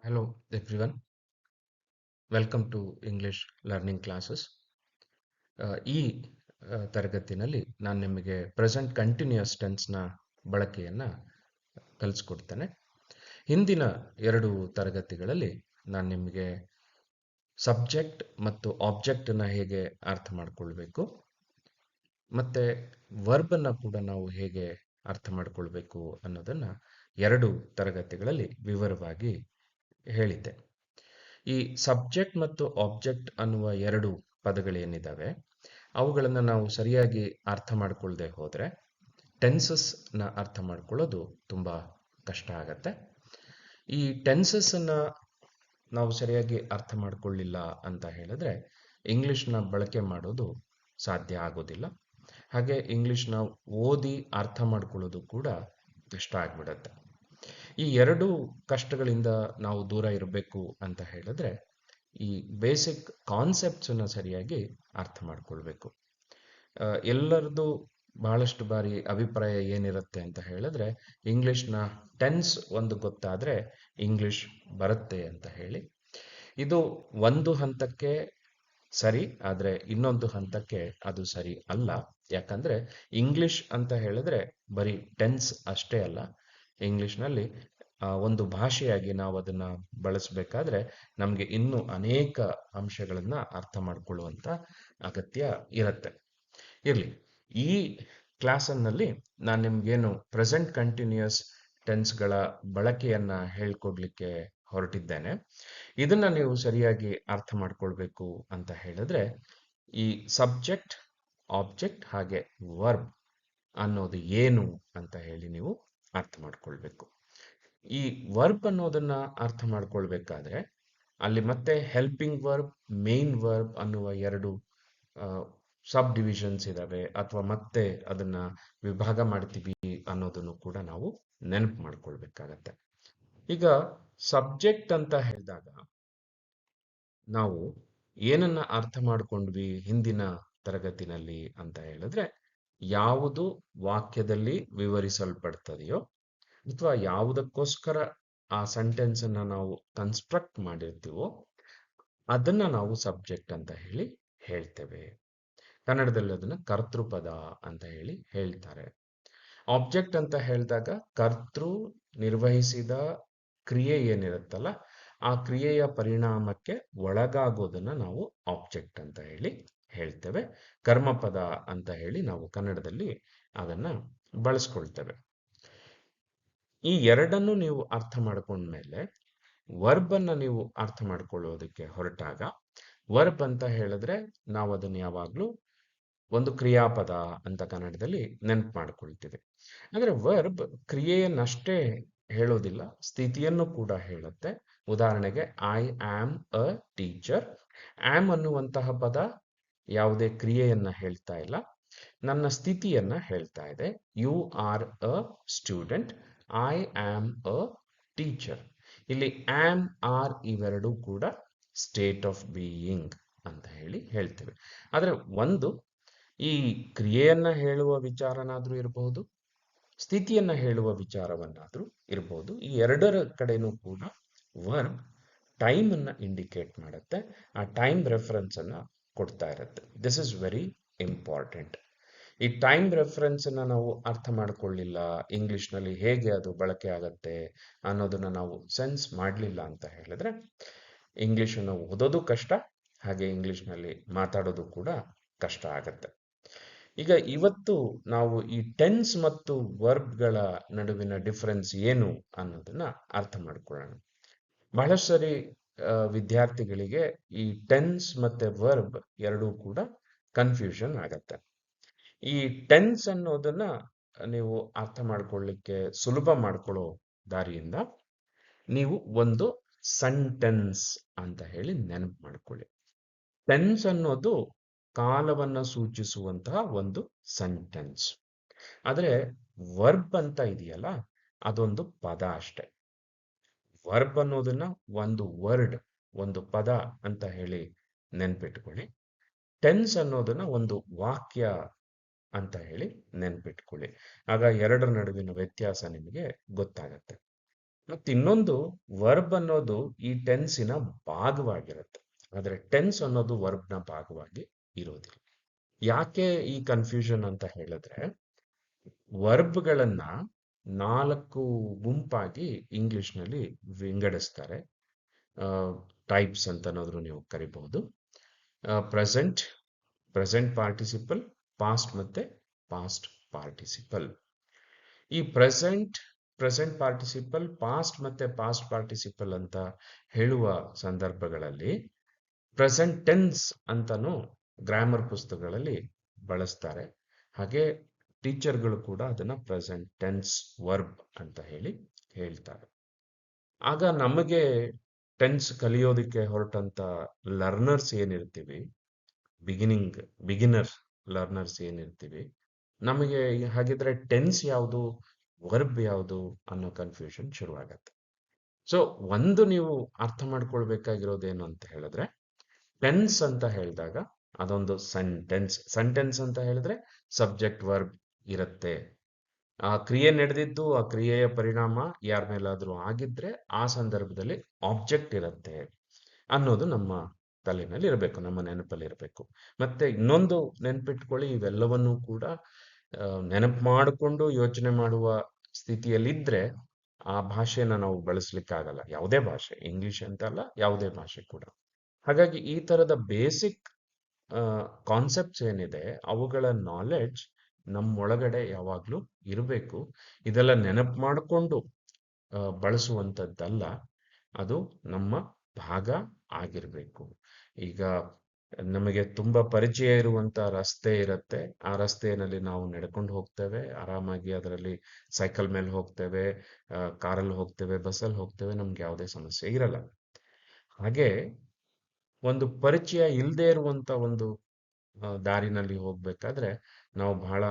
Hello everyone, welcome to English learning classes. ಈ ತರಗತಿನಲ್ಲಿ ನಾನು ನಿಮಗೆ ಪ್ರೆಸೆಂಟ್ ಕಂಟಿನ್ಯೂಯಸ್ ಟೆನ್ಸ್ನ ಬಳಕೆಯನ್ನು ಕಲಿಸ್ಕೊಡ್ತೇನೆ. ಹಿಂದಿನ ಎರಡು ತರಗತಿಗಳಲ್ಲಿ ನಾನು ನಿಮಗೆ ಸಬ್ಜೆಕ್ಟ್ ಮತ್ತು ಆಬ್ಜೆಕ್ಟನ್ನು ಹೇಗೆ ಅರ್ಥ ಮಾಡಿಕೊಳ್ಬೇಕು ಮತ್ತು ವರ್ಬನ್ನು ಕೂಡ ನಾವು ಹೇಗೆ ಅರ್ಥ ಮಾಡಿಕೊಳ್ಬೇಕು ಅನ್ನೋದನ್ನು ಎರಡು ತರಗತಿಗಳಲ್ಲಿ ವಿವರವಾಗಿ ಹೇಳಿದ್ದೆ. ಈ ಸಬ್ಜೆಕ್ಟ್ ಮತ್ತು ಆಬ್ಜೆಕ್ಟ್ ಅನ್ನುವ ಎರಡು ಪದಗಳೇನಿದ್ದಾವೆ ಅವುಗಳನ್ನು ನಾವು ಸರಿಯಾಗಿ ಅರ್ಥ ಮಾಡ್ಕೊಳ್ಳದೆ ಹೋದರೆ ಟೆನ್ಸಸ್ನ ಅರ್ಥ ಮಾಡ್ಕೊಳ್ಳೋದು ತುಂಬ ಕಷ್ಟ ಆಗತ್ತೆ. ಈ ಟೆನ್ಸಸ್ಸನ್ನು ನಾವು ಸರಿಯಾಗಿ ಅರ್ಥ ಮಾಡ್ಕೊಳ್ಳಿಲ್ಲ ಅಂತ ಹೇಳಿದ್ರೆ ಇಂಗ್ಲಿಷ್ನ ಬಳಕೆ ಮಾಡೋದು ಸಾಧ್ಯ ಆಗೋದಿಲ್ಲ. ಹಾಗೆ ಇಂಗ್ಲಿಷ್ನ ಓದಿ ಅರ್ಥ ಮಾಡ್ಕೊಳ್ಳೋದು ಕೂಡ ಕಷ್ಟ ಆಗ್ಬಿಡತ್ತೆ. ಈ ಎರಡು ಕಷ್ಟಗಳಿಂದ ನಾವು ದೂರ ಇರಬೇಕು ಅಂತ ಹೇಳಿದ್ರೆ ಈ ಬೇಸಿಕ್ ಕಾನ್ಸೆಪ್ಟ್ಸನ್ನು ಸರಿಯಾಗಿ ಅರ್ಥ ಮಾಡ್ಕೊಳ್ಬೇಕು. ಎಲ್ಲರದು ಬಹಳಷ್ಟು ಬಾರಿ ಅಭಿಪ್ರಾಯ ಏನಿರುತ್ತೆ ಅಂತ ಹೇಳಿದ್ರೆ ಇಂಗ್ಲಿಷ್ನ ಟೆನ್ಸ್ ಒಂದು ಗೊತ್ತಾದರೆ ಇಂಗ್ಲಿಷ್ ಬರುತ್ತೆ ಅಂತ ಹೇಳಿ. ಇದು ಒಂದು ಹಂತಕ್ಕೆ ಸರಿ, ಆದರೆ ಇನ್ನೊಂದು ಹಂತಕ್ಕೆ ಅದು ಸರಿ ಅಲ್ಲ. ಯಾಕಂದ್ರೆ ಇಂಗ್ಲಿಷ್ ಅಂತ ಹೇಳಿದ್ರೆ ಬರೀ ಟೆನ್ಸ್ ಅಷ್ಟೇ ಅಲ್ಲ. ಇಂಗ್ಲಿಷ್ನಲ್ಲಿ ಒಂದು ಭಾಷೆಯಾಗಿ ನಾವು ಅದನ್ನು ಬಳಸಬೇಕಾದ್ರೆ ನಮಗೆ ಇನ್ನೂ ಅನೇಕ ಅಂಶಗಳನ್ನು ಅರ್ಥ ಮಾಡಿಕೊಳ್ಳುವಂಥ ಅಗತ್ಯ ಇರುತ್ತೆ. ಇರಲಿ, ಈ ಕ್ಲಾಸನ್ನಲ್ಲಿ ನಾನು ನಿಮಗೇನು ಪ್ರೆಸೆಂಟ್ ಕಂಟಿನ್ಯೂಯಸ್ ಟೆನ್ಸ್ಗಳ ಬಳಕೆಯನ್ನು ಹೇಳ್ಕೊಡ್ಲಿಕ್ಕೆ ಹೊರಟಿದ್ದೇನೆ. ಇದನ್ನು ನೀವು ಸರಿಯಾಗಿ ಅರ್ಥ ಮಾಡ್ಕೊಳ್ಬೇಕು ಅಂತ ಹೇಳಿದ್ರೆ ಈ ಸಬ್ಜೆಕ್ಟ್, ಆಬ್ಜೆಕ್ಟ್ ಹಾಗೆ ವರ್ಬ್ ಅನ್ನೋದು ಏನು ಅಂತ ಹೇಳಿ ನೀವು ಅರ್ಥ ಮಾಡ್ಕೊಳ್ಬೇಕು. ಈ ವರ್ಬ್ ಅನ್ನೋದನ್ನ ಅರ್ಥ ಮಾಡ್ಕೊಳ್ಬೇಕಾದ್ರೆ ಅಲ್ಲಿ ಮತ್ತೆ ಹೆಲ್ಪಿಂಗ್ ವರ್ಬ್, ಮೇನ್ ವರ್ಬ್ ಅನ್ನುವ ಎರಡು ಸಬ್ ಡಿವಿಷನ್ಸ್ ಇದಾವೆ, ಅಥವಾ ಮತ್ತೆ ಅದನ್ನ ವಿಭಾಗ ಮಾಡ್ತೀವಿ ಅನ್ನೋದನ್ನು ಕೂಡ ನಾವು ನೆನಪು ಮಾಡ್ಕೊಳ್ಬೇಕಾಗತ್ತೆ. ಈಗ ಸಬ್ಜೆಕ್ಟ್ ಅಂತ ಹೇಳಿದಾಗ ನಾವು ಏನನ್ನ ಅರ್ಥ ಮಾಡ್ಕೊಂಡ್ವಿ ಹಿಂದಿನ ತರಗತಿನಲ್ಲಿ ಅಂತ ಹೇಳಿದ್ರೆ ಯಾವುದು ವಾಕ್ಯದಲ್ಲಿ ವಿವರಿಸಲ್ಪಡ್ತದೆಯೋ ಅಥವಾ ಯಾವುದಕ್ಕೋಸ್ಕರ ಆ ಸೆಂಟೆನ್ಸ್ ಅನ್ನ ನಾವು ಕನ್ಸ್ಟ್ರಕ್ಟ್ ಮಾಡಿರ್ತೀವೋ ಅದನ್ನ ನಾವು ಸಬ್ಜೆಕ್ಟ್ ಅಂತ ಹೇಳಿ ಹೇಳ್ತೇವೆ. ಕನ್ನಡದಲ್ಲಿ ಅದನ್ನ ಕರ್ತೃಪದ ಅಂತ ಹೇಳಿ ಹೇಳ್ತಾರೆ. ಆಬ್ಜೆಕ್ಟ್ ಅಂತ ಹೇಳಿದಾಗ ಕರ್ತೃ ನಿರ್ವಹಿಸಿದ ಕ್ರಿಯೆ ಏನಿರುತ್ತಲ್ಲ ಆ ಕ್ರಿಯೆಯ ಪರಿಣಾಮಕ್ಕೆ ಒಳಗಾಗೋದನ್ನ ನಾವು ಆಬ್ಜೆಕ್ಟ್ ಅಂತ ಹೇಳಿ ಹೇಳ್ತೇವೆ. ಕರ್ಮಪದ ಅಂತ ಹೇಳಿ ನಾವು ಕನ್ನಡದಲ್ಲಿ ಅದನ್ನ ಬಳಸ್ಕೊಳ್ತೇವೆ. ಈ ಎರಡನ್ನು ನೀವು ಅರ್ಥ ಮಾಡ್ಕೊಂಡ್ಮೇಲೆ ವರ್ಬ್ ಅನ್ನ ನೀವು ಅರ್ಥ ಮಾಡ್ಕೊಳ್ಳೋದಕ್ಕೆ ಹೊರಟಾಗ ವರ್ಬ್ ಅಂತ ಹೇಳಿದ್ರೆ ನಾವು ಅದನ್ನ ಯಾವಾಗ್ಲೂ ಒಂದು ಕ್ರಿಯಾಪದ ಅಂತ ಕನ್ನಡದಲ್ಲಿ ನೆನಪು ಮಾಡ್ಕೊಳ್ತೀವಿ. ಅಂದ್ರೆ ವರ್ಬ್ ಕ್ರಿಯೆಯನ್ನಷ್ಟೇ ಹೇಳೋದಿಲ್ಲ, ಸ್ಥಿತಿಯನ್ನು ಕೂಡ ಹೇಳುತ್ತೆ. ಉದಾಹರಣೆಗೆ I am a teacher. Am ಅನ್ನುವಂತಹ ಪದ ಯಾವುದೇ ಕ್ರಿಯೆಯನ್ನ ಹೇಳ್ತಾ ಇಲ್ಲ, ನನ್ನ ಸ್ಥಿತಿಯನ್ನ ಹೇಳ್ತಾ ಇದೆ. You are a student, I am a teacher. ಇಲ್ಲಿ ಆಮ್, ಆರ್ ಇವೆರಡೂ ಕೂಡ ಸ್ಟೇಟ್ ಆಫ್ ಬೀಯಿಂಗ್ ಅಂತ ಹೇಳಿ ಹೇಳ್ತೇವೆ. ಆದ್ರೆ ಒಂದು ಈ ಕ್ರಿಯೆಯನ್ನ ಹೇಳುವ ವಿಚಾರನಾದ್ರೂ ಇರಬಹುದು, ಸ್ಥಿತಿಯನ್ನ ಹೇಳುವ ವಿಚಾರವನ್ನಾದ್ರೂ ಇರಬಹುದು. ಈ ಎರಡರ ಕಡೆನೂ ಕೂಡ ವರ್ಬ್ ಟೈಮ್ ಅನ್ನ ಇಂಡಿಕೇಟ್ ಮಾಡುತ್ತೆ, ಆ ಟೈಮ್ ರೆಫರೆನ್ಸ್ ಅನ್ನ ಕೊಡ್ತಾ ಇರುತ್ತೆ. This is very important. ಈ ಟೈಮ್ ರೆಫರೆನ್ಸ್ ಅನ್ನ ನಾವು ಅರ್ಥ ಮಾಡ್ಕೊಳ್ಳಿಲ್ಲ, ಇಂಗ್ಲಿಷ್ನಲ್ಲಿ ಹೇಗೆ ಅದು ಬಳಕೆ ಆಗತ್ತೆ ಅನ್ನೋದನ್ನ ನಾವು ಸೆನ್ಸ್ ಮಾಡಲಿಲ್ಲ ಅಂತ ಹೇಳಿದ್ರೆ ಇಂಗ್ಲಿಷನ್ನು ಓದೋದು ಕಷ್ಟ, ಹಾಗೆ ಇಂಗ್ಲಿಷ್ನಲ್ಲಿ ಮಾತಾಡೋದು ಕೂಡ ಕಷ್ಟ ಆಗತ್ತೆ. ಈಗ ಇವತ್ತು ನಾವು ಈ ಟೆನ್ಸ್ ಮತ್ತು ವರ್ಬ್ಗಳ ನಡುವಿನ ಡಿಫರೆನ್ಸ್ ಏನು ಅನ್ನೋದನ್ನ ಅರ್ಥ ಮಾಡ್ಕೊಳ್ಳೋಣ. ಬಹಳಷ್ಟು ಸರಿ ವಿದ್ಯಾರ್ಥಿಗಳಿಗೆ ಈ ಟೆನ್ಸ್ ಮತ್ತೆ ವರ್ಬ್ ಎರಡೂ ಕೂಡ ಕನ್ಫ್ಯೂಷನ್ ಆಗತ್ತೆ. ಈ ಟೆನ್ಸ್ ಅನ್ನೋದನ್ನ ನೀವು ಅರ್ಥ ಮಾಡ್ಕೊಳ್ಳಿಕ್ಕೆ ಸುಲಭ ಮಾಡ್ಕೊಳ್ಳೋ ದಾರಿಯಿಂದ ನೀವು ಒಂದು ಸೆಂಟೆನ್ಸ್ ಅಂತ ಹೇಳಿ ನೆನಪು ಮಾಡ್ಕೊಳ್ಳಿ. ಟೆನ್ಸ್ ಅನ್ನೋದು ಕಾಲವನ್ನ ಸೂಚಿಸುವಂತಹ ಒಂದು ಸೆಂಟೆನ್ಸ್. ಆದ್ರೆ ವರ್ಬ್ ಅಂತ ಇದೆಯಲ್ಲ ಅದೊಂದು ಪದ ಅಷ್ಟೆ. ವರ್ಬ್ ಅನ್ನೋದನ್ನ ಒಂದು ವರ್ಡ್, ಒಂದು ಪದ ಅಂತ ಹೇಳಿ ನೆನ್ಪಿಟ್ಕೊಳ್ಳಿ. ಟೆನ್ಸ್ ಅನ್ನೋದನ್ನ ಒಂದು ವಾಕ್ಯ ಅಂತ ಹೇಳಿ ನೆನ್ಪಿಟ್ಕೊಳ್ಳಿ. ಆಗ ಎರಡರ ನಡುವಿನ ವ್ಯತ್ಯಾಸ ನಿಮಗೆ ಗೊತ್ತಾಗತ್ತೆ. ಮತ್ತೆ ಇನ್ನೊಂದು ವರ್ಬ್ ಅನ್ನೋದು ಈ ಟೆನ್ಸಿನ ಭಾಗವಾಗಿರುತ್ತೆ. ಆದ್ರೆ ಟೆನ್ಸ್ ಅನ್ನೋದು ವರ್ಬ್ನ ಭಾಗವಾಗಿ ಇರೋದಿಲ್ಲ. ಯಾಕೆ ಈ ಕನ್ಫ್ಯೂಷನ್ ಅಂತ ಹೇಳಿದ್ರೆ, ವರ್ಬ್ಗಳನ್ನ 4 ಗುಂಪಾಗಿ ಇಂಗ್ಲಿಷ್ನಲ್ಲಿ ವಿಂಗಡಿಸ್ತಾರೆ. ಟೈಪ್ಸ್ ಅಂತನಾದ್ರೂ ನೀವು ಕರಿಬಹುದು. ಪ್ರೆಸೆಂಟ್, ಪ್ರೆಸೆಂಟ್ ಪಾರ್ಟಿಸಿಪಲ್, ಪಾಸ್ಟ್ ಮತ್ತೆ ಪಾಸ್ಟ್ ಪಾರ್ಟಿಸಿಪಲ್. ಈ ಪ್ರೆಸೆಂಟ್ ಪಾರ್ಟಿಸಿಪಲ್, ಪಾಸ್ಟ್ ಮತ್ತೆ ಪಾಸ್ಟ್ ಪಾರ್ಟಿಸಿಪಲ್ ಅಂತ ಹೇಳುವ ಸಂದರ್ಭಗಳಲ್ಲಿ ಪ್ರೆಸೆಂಟ್ ಟೆನ್ಸ್ ಅಂತಾನು ಗ್ರಾಮರ್ ಪುಸ್ತಕಗಳಲ್ಲಿ ಬಳಸ್ತಾರೆ. ಹಾಗೆ ಟೀಚರ್ಗಳು ಕೂಡ ಅದನ್ನ ಪ್ರೆಸೆಂಟ್ ಟೆನ್ಸ್ ವರ್ಬ್ ಅಂತ ಹೇಳ್ತಾರೆ. ಆಗ ನಮಗೆ ಟೆನ್ಸ್ ಕಲಿಯೋದಕ್ಕೆ ಹೊರಟಂತ ಲರ್ನರ್ಸ್ ಏನಿರ್ತೀವಿ, ಬಿಗಿನರ್ ಲರ್ನರ್ಸ್ ಏನಿರ್ತೀವಿ, ನಮಗೆ ಹಾಗಿದ್ರೆ ಟೆನ್ಸ್ ಯಾವುದು, ವರ್ಬ್ ಯಾವುದು ಅನ್ನೋ ಕನ್ಫ್ಯೂಷನ್ ಶುರುವಾಗತ್ತೆ. ಸೊ ಒಂದು ನೀವು ಅರ್ಥ ಮಾಡ್ಕೊಳ್ಬೇಕಾಗಿರೋದೇನು ಅಂತ ಹೇಳಿದ್ರೆ, ಟೆನ್ಸ್ ಅಂತ ಹೇಳಿದಾಗ ಅದೊಂದು ಸೆಂಟೆನ್ಸ್ ಅಂತ ಹೇಳಿದ್ರೆ ಸಬ್ಜೆಕ್ಟ್ ವರ್ಬ್ ಇರುತ್ತೆ. ಆ ಕ್ರಿಯೆ ನಡೆದಿದ್ದು, ಆ ಕ್ರಿಯೆಯ ಪರಿಣಾಮ ಯಾರ ಮೇಲಾದ್ರೂ ಆಗಿದ್ರೆ ಆ ಸಂದರ್ಭದಲ್ಲಿ ಆಬ್ಜೆಕ್ಟ್ ಇರುತ್ತೆ ಅನ್ನೋದು ನಮ್ಮ ತಲೆನಲ್ಲಿ ಇರಬೇಕು, ನಮ್ಮ ನೆನಪಲ್ಲಿ ಇರಬೇಕು. ಮತ್ತೆ ಇನ್ನೊಂದು ನೆನಪಿಟ್ಕೊಳ್ಳಿ, ಇವೆಲ್ಲವನ್ನೂ ಕೂಡ ನೆನಪು ಮಾಡಿಕೊಂಡು ಯೋಚನೆ ಮಾಡುವ ಸ್ಥಿತಿಯಲ್ಲಿದ್ರೆ ಆ ಭಾಷೆನ ನಾವು ಬಳಸ್ಲಿಕ್ಕಾಗಲ್ಲ. ಯಾವುದೇ ಭಾಷೆ, ಇಂಗ್ಲಿಷ್ ಅಂತಲ್ಲ, ಯಾವುದೇ ಭಾಷೆ ಕೂಡ. ಹಾಗಾಗಿ ಈ ತರದ ಬೇಸಿಕ್ ಕಾನ್ಸೆಪ್ಟ್ಸ್ ಏನಿದೆ ಅವುಗಳ ನಾಲೆಡ್ಜ್ ನಮ್ಮೊಳಗಡೆ ಯಾವಾಗ್ಲೂ ಇರಬೇಕು. ಇದೆಲ್ಲ ನೆನಪು ಮಾಡಿಕೊಂಡು ಬಳಸುವಂಥದ್ದಲ್ಲ, ಅದು ನಮ್ಮ ಭಾಗ ಆಗಿರಬೇಕು. ಈಗ ನಮಗೆ ತುಂಬಾ ಪರಿಚಯ ಇರುವಂತ ರಸ್ತೆ ಇರುತ್ತೆ, ಆ ರಸ್ತೆಯಲ್ಲಿ ನಾವು ನಡ್ಕೊಂಡು ಹೋಗ್ತೇವೆ ಆರಾಮಾಗಿ, ಅದರಲ್ಲಿ ಸೈಕಲ್ ಮೇಲೆ ಹೋಗ್ತೇವೆ, ಕಾರಲ್ಲಿ ಹೋಗ್ತೇವೆ, ಬಸ್ಸಲ್ಲಿ ಹೋಗ್ತೇವೆ, ನಮ್ಗೆ ಯಾವುದೇ ಸಮಸ್ಯೆ ಇರಲ್ಲ. ಹಾಗೆ ಒಂದು ಪರಿಚಯ ಇಲ್ಲದೆ ಇರುವಂತ ಒಂದು ದಾರಿನಲ್ಲಿ ಹೋಗ್ಬೇಕಾದ್ರೆ ನಾವು ಬಹಳ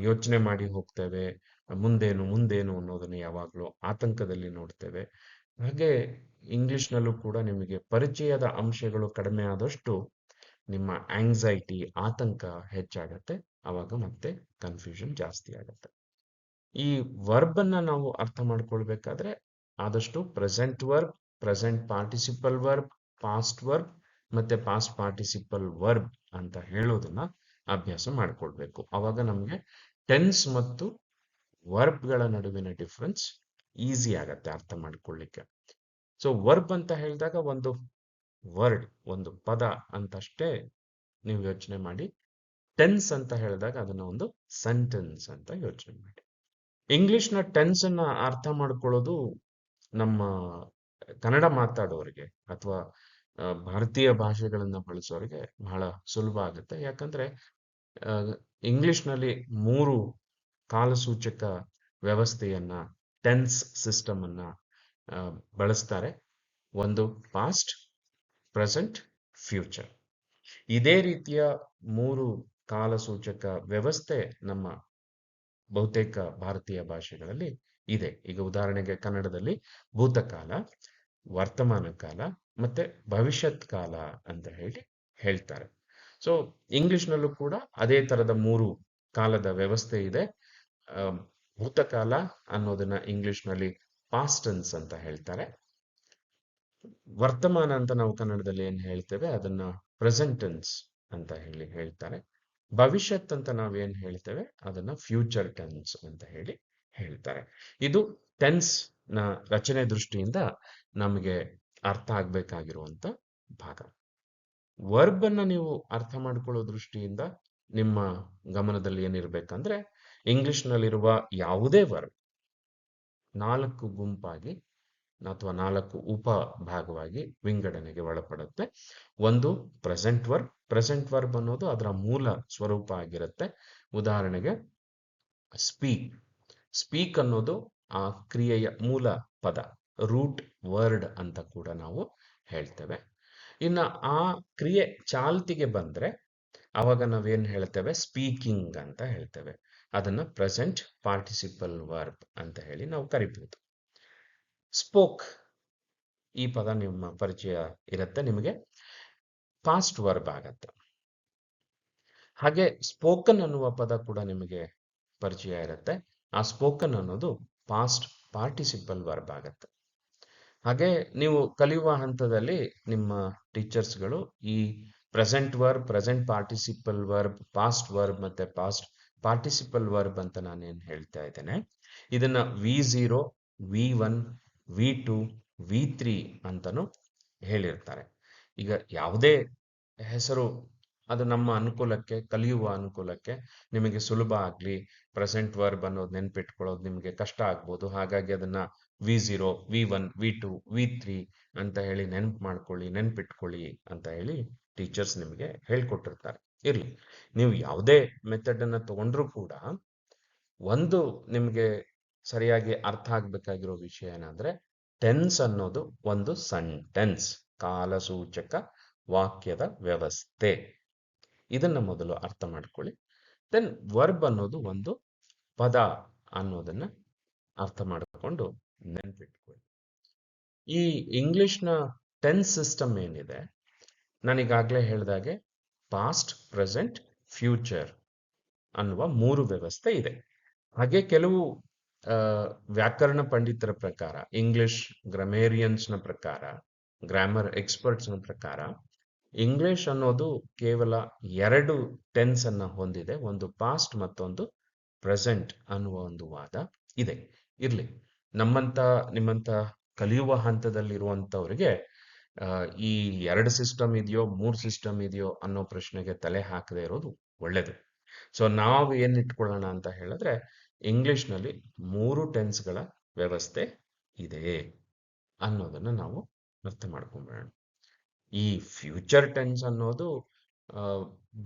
ಯೋಚನೆ ಮಾಡಿ ಹೋಗ್ತೇವೆ. ಮುಂದೇನು ಮುಂದೇನು ಅನ್ನೋದನ್ನು ಯಾವಾಗಲೂ ಆತಂಕದಲ್ಲಿ ನೋಡ್ತೇವೆ. ಹಾಗೆ ಇಂಗ್ಲಿಷ್ನಲ್ಲೂ ಕೂಡ ನಿಮಗೆ ಪರಿಚಯದ ಅಂಶಗಳು ಕಡಿಮೆ ಆದಷ್ಟು ನಿಮ್ಮ ಆಂಗ್ಸೈಟಿ, ಆತಂಕ ಹೆಚ್ಚಾಗತ್ತೆ. ಆವಾಗ ಮತ್ತೆ ಕನ್ಫ್ಯೂಷನ್ ಜಾಸ್ತಿ ಆಗತ್ತೆ. ಈ ವರ್ಬ್ ಅನ್ನ ನಾವು ಅರ್ಥ ಮಾಡ್ಕೊಳ್ಬೇಕಾದ್ರೆ ಆದಷ್ಟು present verb, present participle verb, past verb ಮತ್ತೆ ಪಾಸ್ಟ್ ಪಾರ್ಟಿಸಿಪಲ್ ವರ್ಬ್ ಅಂತ ಹೇಳೋದನ್ನ ಅಭ್ಯಾಸ ಮಾಡ್ಕೊಳ್ಬೇಕು. ಅವಾಗ ನಮಗೆ ಟೆನ್ಸ್ ಮತ್ತು ವರ್ಬ್ಗಳ ನಡುವಿನ ಡಿಫ್ರೆನ್ಸ್ ಈಸಿ ಆಗತ್ತೆ ಅರ್ಥ ಮಾಡ್ಕೊಳ್ಳಿಕ್ಕೆ. ಸೊ ವರ್ಬ್ ಅಂತ ಹೇಳಿದಾಗ ಒಂದು ವರ್ಡ್, ಒಂದು ಪದ ಅಂತಷ್ಟೇ ನೀವು ಯೋಚನೆ ಮಾಡಿ. ಟೆನ್ಸ್ ಅಂತ ಹೇಳಿದಾಗ ಅದನ್ನ ಒಂದು ಸೆಂಟೆನ್ಸ್ ಅಂತ ಯೋಚನೆ ಮಾಡಿ. ಇಂಗ್ಲಿಷ್ನ ಟೆನ್ಸ್ ಅನ್ನ ಅರ್ಥ ಮಾಡ್ಕೊಳ್ಳೋದು ನಮ್ಮ ಕನ್ನಡ ಮಾತಾಡೋರಿಗೆ ಅಥವಾ ಭಾರತೀಯ ಭಾಷೆಗಳನ್ನ ಬಳಸೋರಿಗೆ ಬಹಳ ಸುಲಭ ಆಗುತ್ತೆ. ಯಾಕಂದ್ರೆ ಇಂಗ್ಲಿಷ್ನಲ್ಲಿ 3 ಕಾಲಸೂಚಕ ವ್ಯವಸ್ಥೆಯನ್ನ, ಟೆನ್ಸ್ ಸಿಸ್ಟಮ್ ಅನ್ನ ಬಳಸ್ತಾರೆ. ಒಂದು ಪಾಸ್ಟ್, ಪ್ರೆಸೆಂಟ್, ಫ್ಯೂಚರ್. ಇದೇ ರೀತಿಯ 3 ಕಾಲಸೂಚಕ ವ್ಯವಸ್ಥೆ ನಮ್ಮ ಬಹುತೇಕ ಭಾರತೀಯ ಭಾಷೆಗಳಲ್ಲಿ ಇದೆ. ಈಗ ಉದಾಹರಣೆಗೆ ಕನ್ನಡದಲ್ಲಿ ಭೂತಕಾಲ, ವರ್ತಮಾನ ಕಾಲ ಮತ್ತೆ ಭವಿಷ್ಯತ್ ಕಾಲ ಅಂತ ಹೇಳ್ತಾರೆ. ಸೊ ಇಂಗ್ಲಿಷ್ನಲ್ಲೂ ಕೂಡ ಅದೇ ತರದ 3 ಕಾಲದ ವ್ಯವಸ್ಥೆ ಇದೆ. ಭೂತಕಾಲ ಅನ್ನೋದನ್ನ ಇಂಗ್ಲಿಷ್ನಲ್ಲಿ ಪಾಸ್ಟ್ ಟೆನ್ಸ್ ಅಂತ ಹೇಳ್ತಾರೆ. ವರ್ತಮಾನ ಅಂತ ನಾವು ಕನ್ನಡದಲ್ಲಿ ಏನ್ ಹೇಳ್ತೇವೆ ಅದನ್ನ ಪ್ರೆಸೆಂಟ್ ಟೆನ್ಸ್ ಅಂತ ಹೇಳ್ತಾರೆ. ಭವಿಷ್ಯತ್ ಅಂತ ನಾವೇನ್ ಹೇಳ್ತೇವೆ ಅದನ್ನ ಫ್ಯೂಚರ್ ಟೆನ್ಸ್ ಅಂತ ಹೇಳ್ತಾರೆ. ಇದು ಟೆನ್ಸ್ ನ ರಚನೆ ದೃಷ್ಟಿಯಿಂದ ನಮಗೆ ಅರ್ಥ ಆಗ್ಬೇಕಾಗಿರುವಂತ ಭಾಗ. ವರ್ಬ್ ಅನ್ನ ನೀವು ಅರ್ಥ ಮಾಡ್ಕೊಳ್ಳೋ ದೃಷ್ಟಿಯಿಂದ ನಿಮ್ಮ ಗಮನದಲ್ಲಿ ಏನಿರ್ಬೇಕಂದ್ರೆ, ಇಂಗ್ಲಿಷ್ನಲ್ಲಿರುವ ಯಾವುದೇ ವರ್ಬ್ 4 ಗುಂಪಾಗಿ ಅಥವಾ 4 ಉಪ ಭಾಗವಾಗಿ ವಿಂಗಡಣೆಗೆ ಒಳಪಡುತ್ತೆ. ಒಂದು ಪ್ರೆಸೆಂಟ್ ವರ್ಬ್. ಪ್ರೆಸೆಂಟ್ ವರ್ಬ್ ಅನ್ನೋದು ಅದರ ಮೂಲ ಸ್ವರೂಪ ಆಗಿರುತ್ತೆ. ಉದಾಹರಣೆಗೆ ಸ್ಪೀಕ್. ಸ್ಪೀಕ್ ಅನ್ನೋದು ಆ ಕ್ರಿಯೆಯ ಮೂಲ ಪದ, ರೂಟ್ ವರ್ಡ್ ಅಂತ ಕೂಡ ನಾವು ಹೇಳ್ತೇವೆ. ಇನ್ನ ಆ ಕ್ರಿಯೆ ಚಾಲ್ತಿಗೆ ಬಂದ್ರೆ ಅವಾಗ ನಾವೇನ್ ಹೇಳ್ತೇವೆ, ಸ್ಪೀಕಿಂಗ್ ಅಂತ ಹೇಳ್ತೇವೆ. ಅದನ್ನ ಪ್ರೆಸೆಂಟ್ ಪಾರ್ಟಿಸಿಪಲ್ ವರ್ಬ್ ಅಂತ ನಾವು ಕರಿಬಹುದು. ಸ್ಪೋಕ್, ಈ ಪದ ನಿಮ್ಮ ಪರಿಚಯ ಇರುತ್ತೆ ನಿಮಗೆ, ಪಾಸ್ಟ್ ವರ್ಬ್ ಆಗತ್ತೆ. ಹಾಗೆ ಸ್ಪೋಕನ್ ಅನ್ನುವ ಪದ ಕೂಡ ನಿಮಗೆ ಪರಿಚಯ ಇರುತ್ತೆ. ಆ ಸ್ಪೋಕನ್ ಅನ್ನೋದು ಪಾಸ್ಟ್ ಪಾರ್ಟಿಸಿಪಲ್ ವರ್ಬ್ ಆಗತ್ತೆ. ಹಾಗೆ ನೀವು ಕಲಿಯುವ ಹಂತದಲ್ಲಿ ನಿಮ್ಮ ಟೀಚರ್ಸ್ಗಳು ಈ present verb, present participle verb, past verb ಮತ್ತೆ ಪಾಸ್ಟ್ ಪಾರ್ಟಿಸಿಪಲ್ ವರ್ಬ್ ಅಂತ ನಾನೇನು ಹೇಳ್ತಾ ಇದ್ದೇನೆ, ಇದನ್ನ V0, V1, V2, V3 ಅಂತಾನು ಹೇಳಿರ್ತಾರೆ. ಈಗ ಯಾವುದೇ ಹೆಸರು ಅದು ನಮ್ಮ ಅನುಕೂಲಕ್ಕೆ, ಕಲಿಯುವ ಅನುಕೂಲಕ್ಕೆ, ನಿಮಗೆ ಸುಲಭ ಆಗಲಿ, ಪ್ರೆಸೆಂಟ್ ವರ್ಬ್ ಅನ್ನೋದು ನೆನ್ಪಿಟ್ಕೊಳ್ಳೋದು ನಿಮಗೆ ಕಷ್ಟ ಆಗ್ಬೋದು. ಹಾಗಾಗಿ ಅದನ್ನ V0, V1, V2, V3 ಅಂತ ಹೇಳಿ ನೆನ್ಪಿಟ್ಕೊಳ್ಳಿ ಅಂತ ಹೇಳಿ ಟೀಚರ್ಸ್ ನಿಮಗೆ ಹೇಳ್ಕೊಟ್ಟಿರ್ತಾರೆ. ಇರ್ಲಿ, ನೀವು ಯಾವುದೇ ಮೆಥಡ್ ಅನ್ನ ತಗೊಂಡ್ರೂ ಕೂಡ ಒಂದು ನಿಮಗೆ ಸರಿಯಾಗಿ ಅರ್ಥ ಆಗ್ಬೇಕಾಗಿರೋ ವಿಷಯ ಏನಂದ್ರೆ, ಟೆನ್ಸ್ ಅನ್ನೋದು ಒಂದು ಸೆಂಟೆನ್ಸ್, ಕಾಲಸೂಚಕ ವಾಕ್ಯದ ವ್ಯವಸ್ಥೆ. ಇದನ್ನ ಮೊದಲು ಅರ್ಥ ಮಾಡ್ಕೊಳ್ಳಿ. ದೆನ್ ವರ್ಬ್ ಅನ್ನೋದು ಒಂದು ಪದ ಅನ್ನೋದನ್ನ ಅರ್ಥ ಮಾಡಿಕೊಂಡು ನೆನ್ಪಿಟ್ಕೊಳ್ಳಿ. ಈ ಇಂಗ್ಲಿಷ್ನ ಟೆನ್ಸ್ ಸಿಸ್ಟಮ್ ಏನಿದೆ, ನಾನೀಗಾಗಲೇ ಹೇಳಿದಾಗೆ ಪಾಸ್ಟ್, ಪ್ರೆಸೆಂಟ್, ಫ್ಯೂಚರ್ ಅನ್ನುವ 3 ವ್ಯವಸ್ಥೆ ಇದೆ. ಹಾಗೆ ಕೆಲವು ವ್ಯಾಕರಣ ಪಂಡಿತರ ಪ್ರಕಾರ, ಇಂಗ್ಲಿಷ್ ಗ್ರಾಮೇರಿಯನ್ಸ್ನ ಪ್ರಕಾರ, ಗ್ರಾಮರ್ ಎಕ್ಸ್ಪರ್ಟ್ಸ್ನ ಪ್ರಕಾರ, ಇಂಗ್ಲಿಷ್ ಅನ್ನೋದು ಕೇವಲ 2 ಟೆನ್ಸ್ ಅನ್ನ ಹೊಂದಿದೆ, ಒಂದು ಪಾಸ್ಟ್ ಮತ್ತೊಂದು ಪ್ರೆಸೆಂಟ್ ಅನ್ನುವ ಒಂದು ವಾದ ಇದೆ. ಇರ್ಲಿ, ನಿಮ್ಮಂತ ಕಲಿಯುವ ಹಂತದಲ್ಲಿರುವಂತವರಿಗೆ ಈ 2 ಸಿಸ್ಟಮ್ ಇದೆಯೋ 3 ಸಿಸ್ಟಮ್ ಇದೆಯೋ ಅನ್ನೋ ಪ್ರಶ್ನೆಗೆ ತಲೆ ಹಾಕದೇ ಇರೋದು ಒಳ್ಳೇದು. ಸೊ ನಾವು ಏನ್ ಇಟ್ಕೊಳ್ಳೋಣ ಅಂತ ಹೇಳಿದ್ರೆ, ಇಂಗ್ಲಿಷ್ನಲ್ಲಿ 3 ಟೆನ್ಸ್ಗಳ ವ್ಯವಸ್ಥೆ ಇದೆ ಅನ್ನೋದನ್ನ ನಾವು ಅರ್ಥ ಮಾಡ್ಕೊಂಡ್ಬಿಡೋಣ. ಈ ಫ್ಯೂಚರ್ ಟೆನ್ಸ್ ಅನ್ನೋದು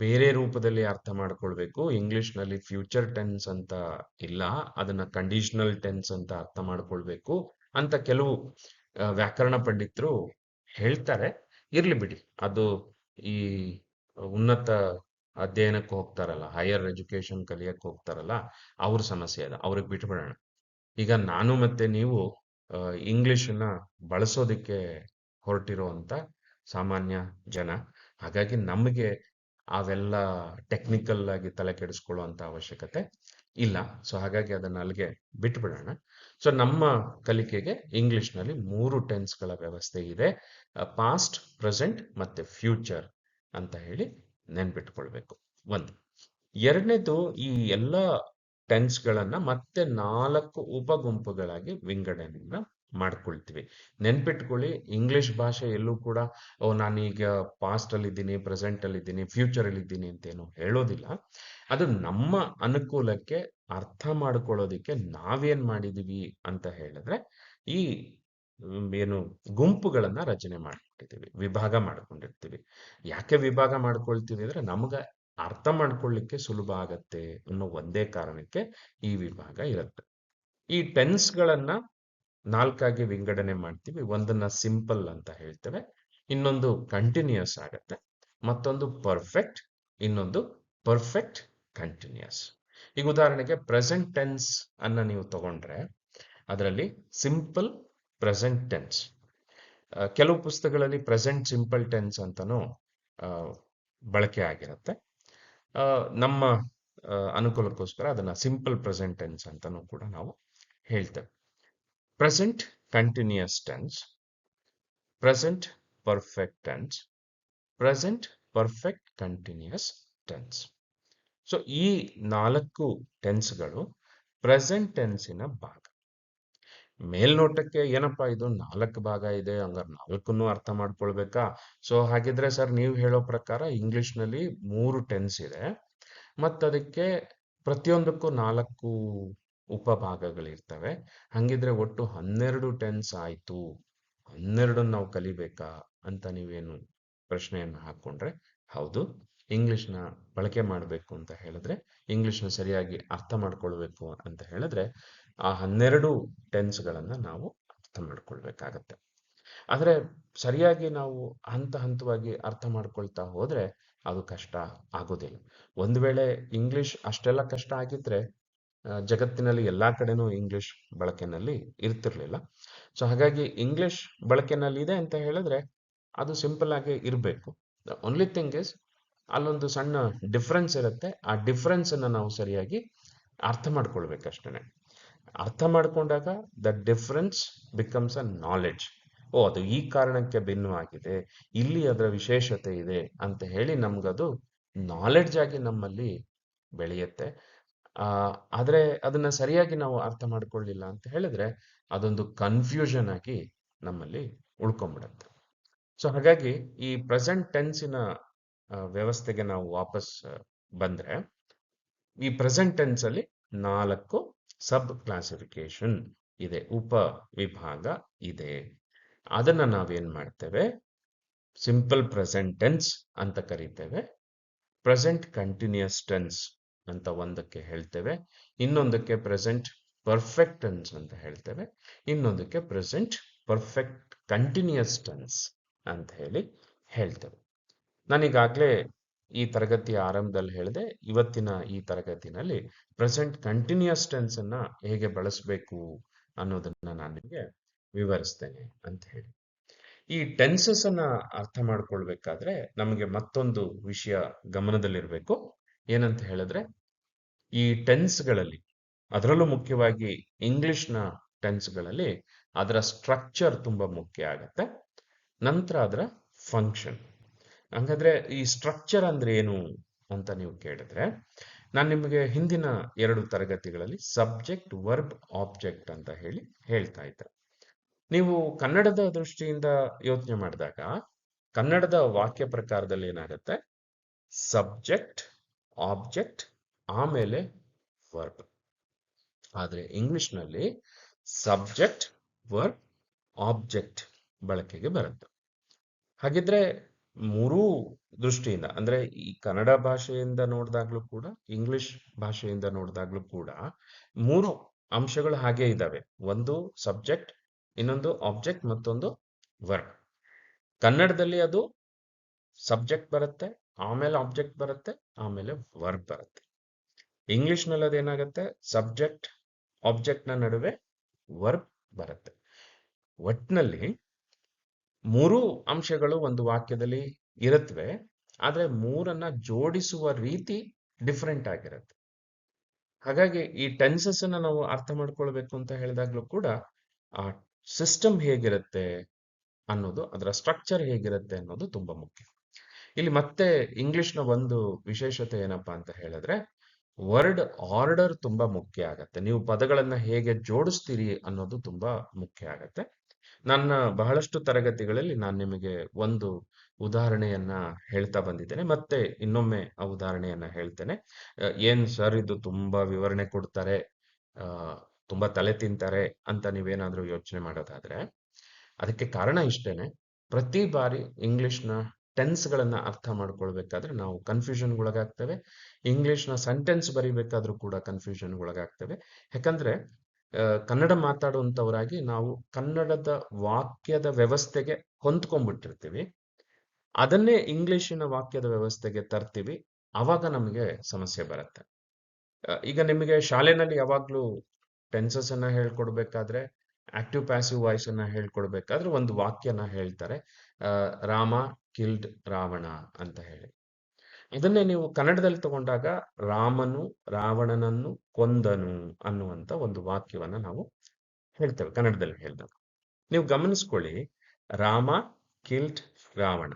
ಬೇರೆ ರೂಪದಲ್ಲಿ ಅರ್ಥ ಮಾಡ್ಕೊಳ್ಬೇಕು. ಇಂಗ್ಲಿಷ್ನಲ್ಲಿ ಫ್ಯೂಚರ್ ಟೆನ್ಸ್ ಅಂತ ಇಲ್ಲ, ಅದನ್ನ ಕಂಡೀಷನಲ್ ಟೆನ್ಸ್ ಅಂತ ಅರ್ಥ ಮಾಡ್ಕೊಳ್ಬೇಕು ಅಂತ ಕೆಲವು ವ್ಯಾಕರಣ ಪಂಡಿತರು ಹೇಳ್ತಾರೆ. ಇರ್ಲಿ ಬಿಡಿ, ಅದು ಈ ಉನ್ನತ ಅಧ್ಯಯನಕ್ಕೆ ಹೋಗ್ತಾರಲ್ಲ, ಹೈಯರ್ ಎಜುಕೇಶನ್ ಕಲಿಯಕ್ಕೆ ಹೋಗ್ತಾರಲ್ಲ, ಅವ್ರ ಸಮಸ್ಯೆ ಅದ, ಅವ್ರಿಗೆ ಬಿಟ್ಬಿಡೋಣ. ಈಗ ನಾನು ಮತ್ತೆ ನೀವು ಇಂಗ್ಲಿಷನ್ನ ಬಳಸೋದಿಕ್ಕೆ ಹೊರಟಿರುವಂತ ಸಾಮಾನ್ಯ ಜನ, ಹಾಗಾಗಿ ನಮಗೆ ಅವೆಲ್ಲ ಟೆಕ್ನಿಕಲ್ ಆಗಿ ತಲೆ ಕೆಡಿಸ್ಕೊಳ್ಳುವಂತ ಅವಶ್ಯಕತೆ ಇಲ್ಲ. ಸೊ ಹಾಗಾಗಿ ಅದನ್ನ ಅಲ್ಲಿಗೆ ಬಿಟ್ಬಿಡೋಣ. ಸೊ ನಮ್ಮ ಕಲಿಕೆಗೆ ಇಂಗ್ಲಿಷ್ನಲ್ಲಿ 3 ಟೆನ್ಸ್ಗಳ ವ್ಯವಸ್ಥೆ ಇದೆ, ಪಾಸ್ಟ್, ಪ್ರೆಸೆಂಟ್ ಮತ್ತೆ ಫ್ಯೂಚರ್ ಅಂತ ಹೇಳಿ ನೆನ್ಪಿಟ್ಕೊಳ್ಬೇಕು. ಒಂದು. ಎರಡನೇದು, ಈ ಎಲ್ಲ ಟೆನ್ಸ್ಗಳನ್ನ ಮತ್ತೆ 4 ಉಪಗುಂಪುಗಳಾಗಿ ವಿಂಗಡಣೆಯನ್ನ ಮಾಡ್ಕೊಳ್ತೀವಿ. ನೆನ್ಪಿಟ್ಕೊಳ್ಳಿ, ಇಂಗ್ಲಿಷ್ ಭಾಷೆ ಎಲ್ಲೂ ಕೂಡ ನಾನೀಗ ಪಾಸ್ಟ್ ಅಲ್ಲಿ ಇದ್ದೀನಿ, ಪ್ರೆಸೆಂಟ್ ಅಲ್ಲಿ ಇದ್ದೀನಿ, ಫ್ಯೂಚರ್ ಅಲ್ಲಿ ಇದ್ದೀನಿ ಅಂತೇನು ಹೇಳೋದಿಲ್ಲ. ಅದು ನಮ್ಮ ಅನುಕೂಲಕ್ಕೆ ಅರ್ಥ ಮಾಡ್ಕೊಳ್ಳೋದಿಕ್ಕೆ ನಾವೇನ್ ಮಾಡಿದೀವಿ ಅಂತ ಹೇಳಿದ್ರೆ, ಈ ಏನು ಗುಂಪುಗಳನ್ನ ರಚನೆ ಮಾಡ್ಕೊಂಡಿದ್ದೀವಿ, ವಿಭಾಗ ಮಾಡ್ಕೊಂಡಿರ್ತೀವಿ. ಯಾಕೆ ವಿಭಾಗ ಮಾಡ್ಕೊಳ್ತೀವಿ ಅಂದ್ರೆ, ನಮಗ ಅರ್ಥ ಮಾಡ್ಕೊಳ್ಳಿಕ್ಕೆ ಸುಲಭ ಆಗತ್ತೆ ಅನ್ನೋ ಒಂದೇ ಕಾರಣಕ್ಕೆ ಈ ವಿಭಾಗ ಇರುತ್ತೆ. ಈ ಟೆನ್ಸ್ಗಳನ್ನ 4 ವಿಂಗಡಣೆ ಮಾಡ್ತೀವಿ. ಒಂದನ್ನ ಸಿಂಪಲ್ ಅಂತ ಹೇಳ್ತೇವೆ, ಇನ್ನೊಂದು ಕಂಟಿನ್ಯೂಸ್ ಆಗತ್ತೆ, ಮತ್ತೊಂದು ಪರ್ಫೆಕ್ಟ್, ಇನ್ನೊಂದು ಪರ್ಫೆಕ್ಟ್ ಕಂಟಿನ್ಯೂಸ್. ಈಗ ಉದಾಹರಣೆಗೆ ಪ್ರೆಸೆಂಟ್ ಟೆನ್ಸ್ ಅನ್ನ ನೀವು ತಗೊಂಡ್ರೆ, ಅದರಲ್ಲಿ ಸಿಂಪಲ್ ಪ್ರೆಸೆಂಟ್ ಟೆನ್ಸ್, ಕೆಲವು ಪುಸ್ತಕಗಳಲ್ಲಿ ಪ್ರೆಸೆಂಟ್ ಸಿಂಪಲ್ ಟೆನ್ಸ್ ಅಂತಾನೂ ಬಳಕೆ ಆಗಿರುತ್ತೆ. ನಮ್ಮ ಅನುಕೂಲಕ್ಕೋಸ್ಕರ ಅದನ್ನ ಸಿಂಪಲ್ ಪ್ರೆಸೆಂಟ್ ಟೆನ್ಸ್ ಅಂತಾನೂ ಕೂಡ ನಾವು ಹೇಳ್ತೇವೆ. Present continuous tense, present perfect tense, present perfect continuous tense. So ಈ 4 ಟೆನ್ಸ್ಗಳು ಪ್ರೆಸೆಂಟ್ ಟೆನ್ಸಿನ ಭಾಗ. ಮೇಲ್ನೋಟಕ್ಕೆ ಏನಪ್ಪಾ ಇದು 4 ಭಾಗ ಇದೆ, ಹಂಗಾರೆ 4ನ್ನು ಅರ್ಥ ಮಾಡ್ಕೊಳ್ಬೇಕಾ? ಸೊ ಹಾಗಿದ್ರೆ ಸರ್, ನೀವು ಹೇಳೋ ಪ್ರಕಾರ ಇಂಗ್ಲಿಷ್ನಲ್ಲಿ 3 ಟೆನ್ಸ್ ಇದೆ, ಮತ್ತದಕ್ಕೆ ಪ್ರತಿಯೊಂದಕ್ಕೂ 4 ಉಪಭಾಗಗಳಿರ್ತವೆ. ಹಂಗಿದ್ರೆ ಒಟ್ಟು 12 ಟೆನ್ಸ್ ಆಯ್ತು, 12 ನಾವು ಕಲಿಬೇಕಾ ಅಂತ ನೀವೇನು ಪ್ರಶ್ನೆಯನ್ನು ಹಾಕೊಂಡ್ರೆ, ಹೌದು, ಇಂಗ್ಲಿಷ್ನ ಬಳಕೆ ಮಾಡಬೇಕು ಅಂತ ಹೇಳಿದ್ರೆ, ಇಂಗ್ಲಿಷ್ನ ಸರಿಯಾಗಿ ಅರ್ಥ ಮಾಡ್ಕೊಳ್ಬೇಕು ಅಂತ ಹೇಳಿದ್ರೆ, ಆ 12 ಟೆನ್ಸ್ಗಳನ್ನ ನಾವು ಅರ್ಥ ಮಾಡ್ಕೊಳ್ಬೇಕಾಗತ್ತೆ. ಆದ್ರೆ ಸರಿಯಾಗಿ ನಾವು ಹಂತವಾಗಿ ಅರ್ಥ ಮಾಡ್ಕೊಳ್ತಾ ಹೋದ್ರೆ ಅದು ಕಷ್ಟ ಆಗೋದಿಲ್ಲ. ಒಂದು ವೇಳೆ ಇಂಗ್ಲಿಷ್ ಅಷ್ಟೆಲ್ಲ ಕಷ್ಟ ಆಗಿದ್ರೆ ಜಗತ್ತಿನಲ್ಲಿ ಎಲ್ಲಾ ಕಡೆನೂ ಇಂಗ್ಲಿಷ್ ಬಳಕೆನಲ್ಲಿ ಇರ್ತಿರ್ಲಿಲ್ಲ. ಸೊ ಹಾಗಾಗಿ ಇಂಗ್ಲಿಷ್ ಬಳಕೆನಲ್ಲಿ ಇದೆ ಅಂತ ಹೇಳಿದ್ರೆ ಅದು ಸಿಂಪಲ್ ಆಗಿ ಇರಬೇಕು. ದ ಓನ್ಲಿ ಥಿಂಗ್ ಇಸ್, ಅಲ್ಲೊಂದು ಸಣ್ಣ ಡಿಫ್ರೆನ್ಸ್ ಇರುತ್ತೆ. ಆ ಡಿಫ್ರೆನ್ಸ್ ಅನ್ನ ನಾವು ಸರಿಯಾಗಿ ಅರ್ಥ ಮಾಡ್ಕೊಳ್ಬೇಕಷ್ಟೇ. ಅರ್ಥ ಮಾಡ್ಕೊಂಡಾಗ the difference becomes a knowledge. ಓ, ಅದು ಈ ಕಾರಣಕ್ಕೆ ಭಿನ್ನವಾಗಿದೆ, ಇಲ್ಲಿ ಅದರ ವಿಶೇಷತೆ ಇದೆ ಅಂತ ಹೇಳಿ ನಮ್ಗದು ನಾಲೆಡ್ಜ್ ಆಗಿ ನಮ್ಮಲ್ಲಿ ಬೆಳೆಯುತ್ತೆ. ಆದ್ರೆ ಅದನ್ನ ಸರಿಯಾಗಿ ನಾವು ಅರ್ಥ ಮಾಡ್ಕೊಳ್ಳಿಲ್ಲ ಅಂತ ಹೇಳಿದ್ರೆ ಅದೊಂದು ಕನ್ಫ್ಯೂಷನ್ ಆಗಿ ನಮ್ಮಲ್ಲಿ ಉಳ್ಕೊಂಡ್ಬಿಡತ್ತೆ. ಸೊ ಹಾಗಾಗಿ ಈ ಪ್ರೆಸೆಂಟ್ ಟೆನ್ಸಿನ ವ್ಯವಸ್ಥೆಗೆ ನಾವು ವಾಪಸ್ ಬಂದ್ರೆ, ಈ ಪ್ರೆಸೆಂಟ್ ಟೆನ್ಸ್ ಅಲ್ಲಿ 4 ಸಬ್ ಕ್ಲಾಸಿಫಿಕೇಶನ್ ಇದೆ, ಉಪ ವಿಭಾಗ ಇದೆ. ಅದನ್ನ ನಾವೇನ್ ಮಾಡ್ತೇವೆ, ಸಿಂಪಲ್ ಪ್ರೆಸೆಂಟ್ ಟೆನ್ಸ್ ಅಂತ ಕರಿತೇವೆ, ಪ್ರೆಸೆಂಟ್ ಕಂಟಿನ್ಯೂಸ್ ಟೆನ್ಸ್ ಅಂತ ಒಂದಕ್ಕೆ ಹೇಳ್ತೇವೆ, ಇನ್ನೊಂದಕ್ಕೆ ಪ್ರೆಸೆಂಟ್ ಪರ್ಫೆಕ್ಟ್ ಟೆನ್ಸ್ ಅಂತ ಹೇಳ್ತೇವೆ, ಇನ್ನೊಂದಕ್ಕೆ ಪ್ರೆಸೆಂಟ್ ಪರ್ಫೆಕ್ಟ್ ಕಂಟಿನ್ಯೂಸ್ ಟೆನ್ಸ್ ಅಂತ ಹೇಳಿ ಹೇಳ್ತೇವೆ. ನಾನೀಗಾಗಲೇ ಈ ತರಗತಿಯ ಆರಂಭದಲ್ಲಿ ಹೇಳಿದೆ, ಇವತ್ತಿನ ಈ ತರಗತಿನಲ್ಲಿ ಪ್ರೆಸೆಂಟ್ ಕಂಟಿನ್ಯೂಸ್ ಟೆನ್ಸ್ ಅನ್ನ ಹೇಗೆ ಬಳಸಬೇಕು ಅನ್ನೋದನ್ನ ನಾನು ನಿಮಗೆ ವಿವರಿಸ್ತೇನೆ ಅಂತ ಹೇಳಿ. ಈ ಟೆನ್ಸಸ್ ಅನ್ನ ಅರ್ಥ ಮಾಡ್ಕೊಳ್ಬೇಕಾದ್ರೆ ನಮಗೆ ಮತ್ತೊಂದು ವಿಷಯ ಗಮನದಲ್ಲಿರಬೇಕು. ಏನಂತ ಹೇಳಿದ್ರೆ, ಈ ಟೆನ್ಸ್ಗಳಲ್ಲಿ, ಅದರಲ್ಲೂ ಮುಖ್ಯವಾಗಿ ಇಂಗ್ಲಿಷ್ನ ಟೆನ್ಸ್ಗಳಲ್ಲಿ ಅದರ ಸ್ಟ್ರಕ್ಚರ್ ತುಂಬಾ ಮುಖ್ಯ ಆಗತ್ತೆ, ನಂತರ ಅದರ ಫಂಕ್ಷನ್. ಹಂಗಾದ್ರೆ ಈ ಸ್ಟ್ರಕ್ಚರ್ ಅಂದ್ರೆ ಏನು ಅಂತ ನೀವು ಕೇಳಿದ್ರೆ, ನಾನು ನಿಮಗೆ ಹಿಂದಿನ 2 ತರಗತಿಗಳಲ್ಲಿ ಸಬ್ಜೆಕ್ಟ್ ವರ್ಬ್ ಆಬ್ಜೆಕ್ಟ್ ಅಂತ ಹೇಳಿ ಹೇಳ್ತಾ ಇದ್ದೆ. ನೀವು ಕನ್ನಡದ ದೃಷ್ಟಿಯಿಂದ ಯೋಚನೆ ಮಾಡಿದಾಗ ಕನ್ನಡದ ವಾಕ್ಯ ಪ್ರಕಾರದಲ್ಲಿ ಏನಾಗುತ್ತೆ, ಸಬ್ಜೆಕ್ಟ್, ಆಬ್ಜೆಕ್ಟ್, ಆಮೇಲೆ ವರ್ಬ್. ಆದ್ರೆ ಇಂಗ್ಲಿಷ್ನಲ್ಲಿ ಸಬ್ಜೆಕ್ಟ್, ವರ್ಬ್, ಆಬ್ಜೆಕ್ಟ್ ಬಳಕೆಗೆ ಬರುತ್ತೆ. ಹಾಗಿದ್ರೆ ಮೂರೂ ದೃಷ್ಟಿಯಿಂದ, ಅಂದ್ರೆ ಈ ಕನ್ನಡ ಭಾಷೆಯಿಂದ ನೋಡಿದಾಗ್ಲೂ ಕೂಡ, ಇಂಗ್ಲಿಷ್ ಭಾಷೆಯಿಂದ ನೋಡಿದಾಗ್ಲೂ ಕೂಡ 3 ಅಂಶಗಳು ಹಾಗೆ ಇದ್ದಾವೆ. ಒಂದು ಸಬ್ಜೆಕ್ಟ್, ಇನ್ನೊಂದು ಆಬ್ಜೆಕ್ಟ್, ಮತ್ತೊಂದು ವರ್ಬ್. ಕನ್ನಡದಲ್ಲಿ ಅದು ಸಬ್ಜೆಕ್ಟ್ ಬರುತ್ತೆ, ಆಮೇಲೆ ಆಬ್ಜೆಕ್ಟ್ ಬರುತ್ತೆ, ಆಮೇಲೆ ವರ್ಬ್ ಬರುತ್ತೆ. ಇಂಗ್ಲಿಷ್ನಲ್ಲಿ ಅದೇನಾಗುತ್ತೆ, ಸಬ್ಜೆಕ್ಟ್ ಆಬ್ಜೆಕ್ಟ್ ನ ನಡುವೆ ವರ್ಬ್ ಬರುತ್ತೆ. ಒಟ್ನಲ್ಲಿ 3 ಅಂಶಗಳು ಒಂದು ವಾಕ್ಯದಲ್ಲಿ ಇರುತ್ತವೆ, ಆದ್ರೆ 3ಅನ್ನ ಜೋಡಿಸುವ ರೀತಿ ಡಿಫರೆಂಟ್ ಆಗಿರುತ್ತೆ. ಹಾಗಾಗಿ ಈ ಟೆನ್ಸಸ್ ಅನ್ನ ನಾವು ಅರ್ಥ ಮಾಡ್ಕೊಳ್ಬೇಕು ಅಂತ ಹೇಳಿದಾಗ್ಲೂ ಕೂಡ ಆ ಸಿಸ್ಟಮ್ ಹೇಗಿರುತ್ತೆ ಅನ್ನೋದು, ಅದರ ಸ್ಟ್ರಕ್ಚರ್ ಹೇಗಿರುತ್ತೆ ಅನ್ನೋದು ತುಂಬಾ ಮುಖ್ಯ. ಇಲ್ಲಿ ಮತ್ತೆ ಇಂಗ್ಲಿಷ್ನ ಒಂದು ವಿಶೇಷತೆ ಏನಪ್ಪಾ ಅಂತ ಹೇಳಿದ್ರೆ, ವರ್ಡ್ ಆರ್ಡರ್ ತುಂಬಾ ಮುಖ್ಯ ಆಗತ್ತೆ. ನೀವು ಪದಗಳನ್ನ ಹೇಗೆ ಜೋಡಿಸ್ತೀರಿ ಅನ್ನೋದು ತುಂಬಾ ಮುಖ್ಯ ಆಗತ್ತೆ. ನನ್ನ ಬಹಳಷ್ಟು ತರಗತಿಗಳಲ್ಲಿ ನಾನು ನಿಮಗೆ ಒಂದು ಉದಾಹರಣೆಯನ್ನ ಹೇಳ್ತಾ ಬಂದಿದ್ದೇನೆ, ಮತ್ತೆ ಇನ್ನೊಮ್ಮೆ ಆ ಉದಾಹರಣೆಯನ್ನ ಹೇಳ್ತೇನೆ. ಏನ್ ಸರ್ ಇದು ತುಂಬಾ ವಿವರಣೆ ಕೊಡ್ತಾರೆ, ತುಂಬಾ ತಲೆ ತಿಂತಾರೆ ಅಂತ ನೀವೇನಾದ್ರೂ ಯೋಚನೆ ಮಾಡೋದಾದ್ರೆ, ಅದಕ್ಕೆ ಕಾರಣ ಇಷ್ಟೇನೆ. ಪ್ರತಿ ಬಾರಿ ಇಂಗ್ಲಿಷ್ನ ಟೆನ್ಸ್ಗಳನ್ನ ಅರ್ಥ ಮಾಡ್ಕೊಳ್ಬೇಕಾದ್ರೆ ನಾವು ಕನ್ಫ್ಯೂಷನ್ಗೊಳಗಾಗ್ತೇವೆ. ಇಂಗ್ಲಿಷ್ನ ಸೆಂಟೆನ್ಸ್ ಬರಿಬೇಕಾದ್ರೂ ಕೂಡ ಕನ್ಫ್ಯೂಷನ್ಗೊಳಗಾಗ್ತೇವೆ. ಯಾಕಂದ್ರೆ ಕನ್ನಡ ಮಾತಾಡುವಂಥವರಾಗಿ ನಾವು ಕನ್ನಡದ ವಾಕ್ಯದ ವ್ಯವಸ್ಥೆಗೆ ಹೊಂದ್ಕೊಂಡ್ಬಿಟ್ಟಿರ್ತೀವಿ. ಅದನ್ನೇ ಇಂಗ್ಲಿಶಿನ ವಾಕ್ಯದ ವ್ಯವಸ್ಥೆಗೆ ತರ್ತೀವಿ, ಅವಾಗ ನಮಗೆ ಸಮಸ್ಯೆ ಬರುತ್ತೆ. ಈಗ ನಿಮಗೆ ಶಾಲೆನಲ್ಲಿ ಯಾವಾಗ್ಲೂ ಟೆನ್ಸಸ್ ಅನ್ನ ಹೇಳ್ಕೊಡ್ಬೇಕಾದ್ರೆ, ಆಕ್ಟಿವ್ ಪ್ಯಾಸಿವ್ ವಾಯ್ಸ್ ಅನ್ನ ಹೇಳ್ಕೊಡ್ಬೇಕಾದ್ರೆ ಒಂದು ವಾಕ್ಯನ ಹೇಳ್ತಾರೆ, ರಾಮ ಕಿಲ್ಡ್ ರಾವಣ ಅಂತ ಹೇಳಿ. ಇದನ್ನೇ ನೀವು ಕನ್ನಡದಲ್ಲಿ ತಗೊಂಡಾಗ ರಾಮನು ರಾವಣನನ್ನು ಕೊಂದನು ಅನ್ನುವಂತ ಒಂದು ವಾಕ್ಯವನ್ನ ನಾವು ಹೇಳ್ತೇವೆ ಕನ್ನಡದಲ್ಲಿ ಹೇಳಿದಾಗ. ನೀವು ಗಮನಿಸ್ಕೊಳ್ಳಿ, ರಾಮ ಕಿಲ್ಡ್ ರಾವಣ,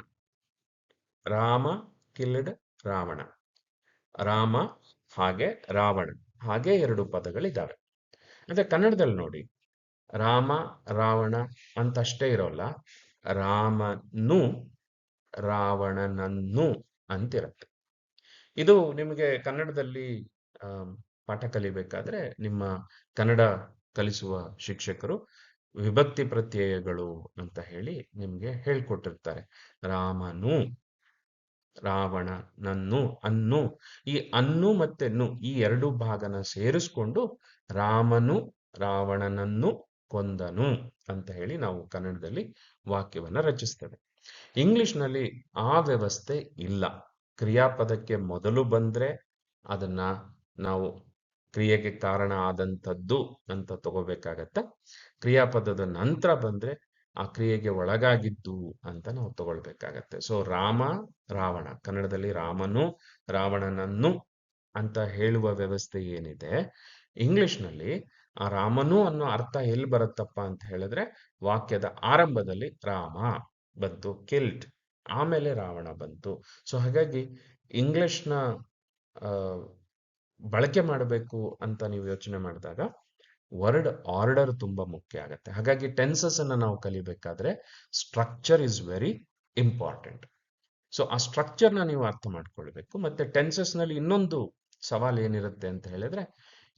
ರಾಮ ಕಿಲ್ಡ್ ರಾವಣ, ರಾಮ ಹಾಗೆ ರಾವಣ ಹಾಗೆ 2 ಪದಗಳಿದ್ದಾವೆ. ಅದೇ ಕನ್ನಡದಲ್ಲಿ ನೋಡಿ, ರಾಮ ರಾವಣ ಅಂತಷ್ಟೇ ಇರೋಲ್ಲ, ರಾಮನು ರಾವಣನನ್ನು ಅಂತಿರತ್ತೆ. ಇದು ನಿಮಗೆ ಕನ್ನಡದಲ್ಲಿ ಪಾಠ ಕಲಿಬೇಕಾದ್ರೆ ನಿಮ್ಮ ಕನ್ನಡ ಕಲಿಸುವ ಶಿಕ್ಷಕರು ವಿಭಕ್ತಿ ಪ್ರತ್ಯಯಗಳು ಅಂತ ಹೇಳಿ ನಿಮ್ಗೆ ಹೇಳ್ಕೊಟ್ಟಿರ್ತಾರೆ. ರಾಮನು, ರಾವಣನನ್ನು, ಅನ್ನು, ಈ ಅನ್ನು ಮತ್ತೆ ನು ಈ 2 ಭಾಗನ ಸೇರಿಸ್ಕೊಂಡು ರಾಮನು ರಾವಣನನ್ನು ಕೊಂದನು ಅಂತ ಹೇಳಿ ನಾವು ಕನ್ನಡದಲ್ಲಿ ವಾಕ್ಯವನ್ನ ರಚಿಸ್ತೇವೆ. ಇಂಗ್ಲಿಷ್ನಲ್ಲಿ ಆ ವ್ಯವಸ್ಥೆ ಇಲ್ಲ. ಕ್ರಿಯಾಪದಕ್ಕೆ ಮೊದಲು ಬಂದ್ರೆ ಅದನ್ನ ನಾವು ಕ್ರಿಯೆಗೆ ಕಾರಣ ಆದಂಥದ್ದು ಅಂತ ತಗೋಬೇಕಾಗತ್ತೆ. ಕ್ರಿಯಾಪದದ ನಂತರ ಬಂದ್ರೆ ಆ ಕ್ರಿಯೆಗೆ ಒಳಗಾಗಿದ್ದು ಅಂತ ನಾವು ತಗೊಳ್ಬೇಕಾಗತ್ತೆ. ಸೊ ರಾಮ ರಾವಣ, ಕನ್ನಡದಲ್ಲಿ ರಾಮನು ರಾವಣನನ್ನು ಅಂತ ಹೇಳುವ ವ್ಯವಸ್ಥೆ ಏನಿದೆ, ಇಂಗ್ಲಿಷ್ನಲ್ಲಿ ಆ ರಾಮನು ಅನ್ನೋ ಅರ್ಥ ಎಲ್ಲಿ ಬರುತ್ತಪ್ಪ ಅಂತ ಹೇಳಿದ್ರೆ ವಾಕ್ಯದ ಆರಂಭದಲ್ಲಿ ರಾಮ ಬಂತು, ಕಿಲ್ಡ್, ಆಮೇಲೆ ರಾವಣ ಬಂತು. ಸೊ ಹಾಗಾಗಿ ಇಂಗ್ಲಿಷ್ನ ಬಳಕೆ ಮಾಡಬೇಕು ಅಂತ ನೀವು ಯೋಚನೆ ಮಾಡಿದಾಗ ವರ್ಡ್ ಆರ್ಡರ್ ತುಂಬಾ ಮುಖ್ಯ ಆಗುತ್ತೆ. ಹಾಗಾಗಿ ಟೆನ್ಸಸ್ ಅನ್ನ ನಾವು ಕಲಿಬೇಕಾದ್ರೆ structure is very important. So ಆ ಸ್ಟ್ರಕ್ಚರ್ನ ನೀವು ಅರ್ಥ ಮಾಡ್ಕೊಳ್ಬೇಕು. ಮತ್ತೆ ಟೆನ್ಸಸ್ ನಲ್ಲಿ ಇನ್ನೊಂದು ಸವಾಲ್ ಏನಿರುತ್ತೆ ಅಂತ ಹೇಳಿದ್ರೆ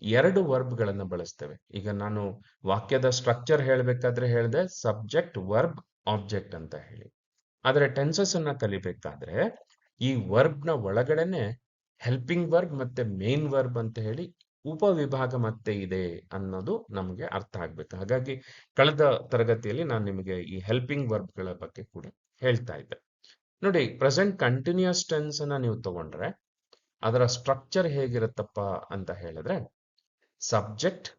2 ವರ್ಬ್ಗಳನ್ನ ಬಳಸ್ತೇವೆ. ಈಗ ನಾನು ವಾಕ್ಯದ ಸ್ಟ್ರಕ್ಚರ್ ಹೇಳಬೇಕಾದ್ರೆ ಹೇಳಿದೆ ಸಬ್ಜೆಕ್ಟ್, ವರ್ಬ್, ಆಬ್ಜೆಕ್ಟ್ ಅಂತ ಹೇಳಿ. ಆದ್ರೆ ಟೆನ್ಸಸ್ ಅನ್ನ ಕಲಿಬೇಕಾದ್ರೆ ಈ ವರ್ಬ್ ನ ಒಳಗಡೆನೆ ಹೆಲ್ಪಿಂಗ್ ವರ್ಬ್ ಮತ್ತೆ ಮೇನ್ ವರ್ಬ್ ಅಂತ ಹೇಳಿ ಉಪವಿಭಾಗ ಮತ್ತೆ ಇದೆ ಅನ್ನೋದು ನಮಗೆ ಅರ್ಥ ಆಗ್ಬೇಕು. ಹಾಗಾಗಿ ಕಳೆದ ತರಗತಿಯಲ್ಲಿ ನಾನು ನಿಮಗೆ ಈ ಹೆಲ್ಪಿಂಗ್ ವರ್ಬ್ಗಳ ಬಗ್ಗೆ ಕೂಡ ಹೇಳ್ತಾ ಇದ್ದೆ. ನೋಡಿ, ಪ್ರೆಸೆಂಟ್ ಕಂಟಿನ್ಯೂಸ್ ಟೆನ್ಸ್ ಅನ್ನ ನೀವು ತಗೊಂಡ್ರೆ ಅದರ ಸ್ಟ್ರಕ್ಚರ್ ಹೇಗಿರುತ್ತಪ್ಪ ಅಂತ ಹೇಳಿದ್ರೆ subject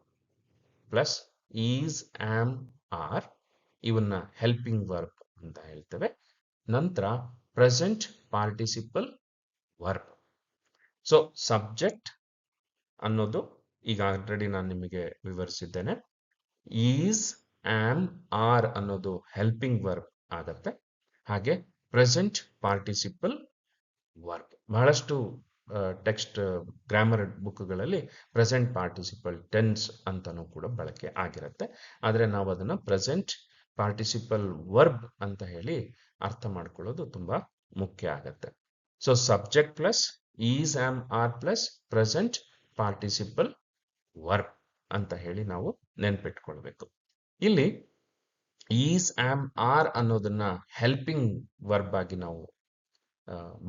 plus is, am, are ಇವನ್ನ ಹೆಲ್ಪಿಂಗ್ ವರ್ಬ್ ಅಂತ ಹೇಳ್ತೇವೆ. ನಂತರ present participle verb. So subject ಅನ್ನೋದು ಈಗ ಆಲ್ರೆಡಿ ನಾನು ನಿಮಗೆ ವಿವರಿಸಿದ್ದೇನೆ. ಈಸ್, ಆಮ್, ಆರ್ ಅನ್ನೋದು ಹೆಲ್ಪಿಂಗ್ ವರ್ಬ್ ಆಗತ್ತೆ. ಹಾಗೆ ಪ್ರೆಸೆಂಟ್ ಪಾರ್ಟಿಸಿಪಲ್ ವರ್ಬ್. ಬಹಳಷ್ಟು ಟೆಕ್ಸ್ಟ್ ಗ್ರಾಮರ್ ಬುಕ್ಗಳಲ್ಲಿ ಪ್ರೆಸೆಂಟ್ ಪಾರ್ಟಿಸಿಪಲ್ ಟೆನ್ಸ್ ಅಂತಾನೂ ಕೂಡ ಬಳಕೆ ಆಗಿರುತ್ತೆ. ಆದರೆ ನಾವು ಅದನ್ನ ಪ್ರೆಸೆಂಟ್ ಪಾರ್ಟಿಸಿಪಲ್ ವರ್ಬ್ ಅಂತ ಹೇಳಿ ಅರ್ಥ ಮಾಡ್ಕೊಳ್ಳೋದು ತುಂಬಾ ಮುಖ್ಯ ಆಗತ್ತೆ. So subject plus is, am, are plus present participle verb ಅಂತ ಹೇಳಿ ನಾವು ನೆನ್ಪಿಟ್ಕೊಳ್ಬೇಕು. ಇಲ್ಲಿ ಈಸ್, ಆಮ್, ಆರ್ ಅನ್ನೋದನ್ನ ಹೆಲ್ಪಿಂಗ್ ವರ್ಬ್ ಆಗಿ ನಾವು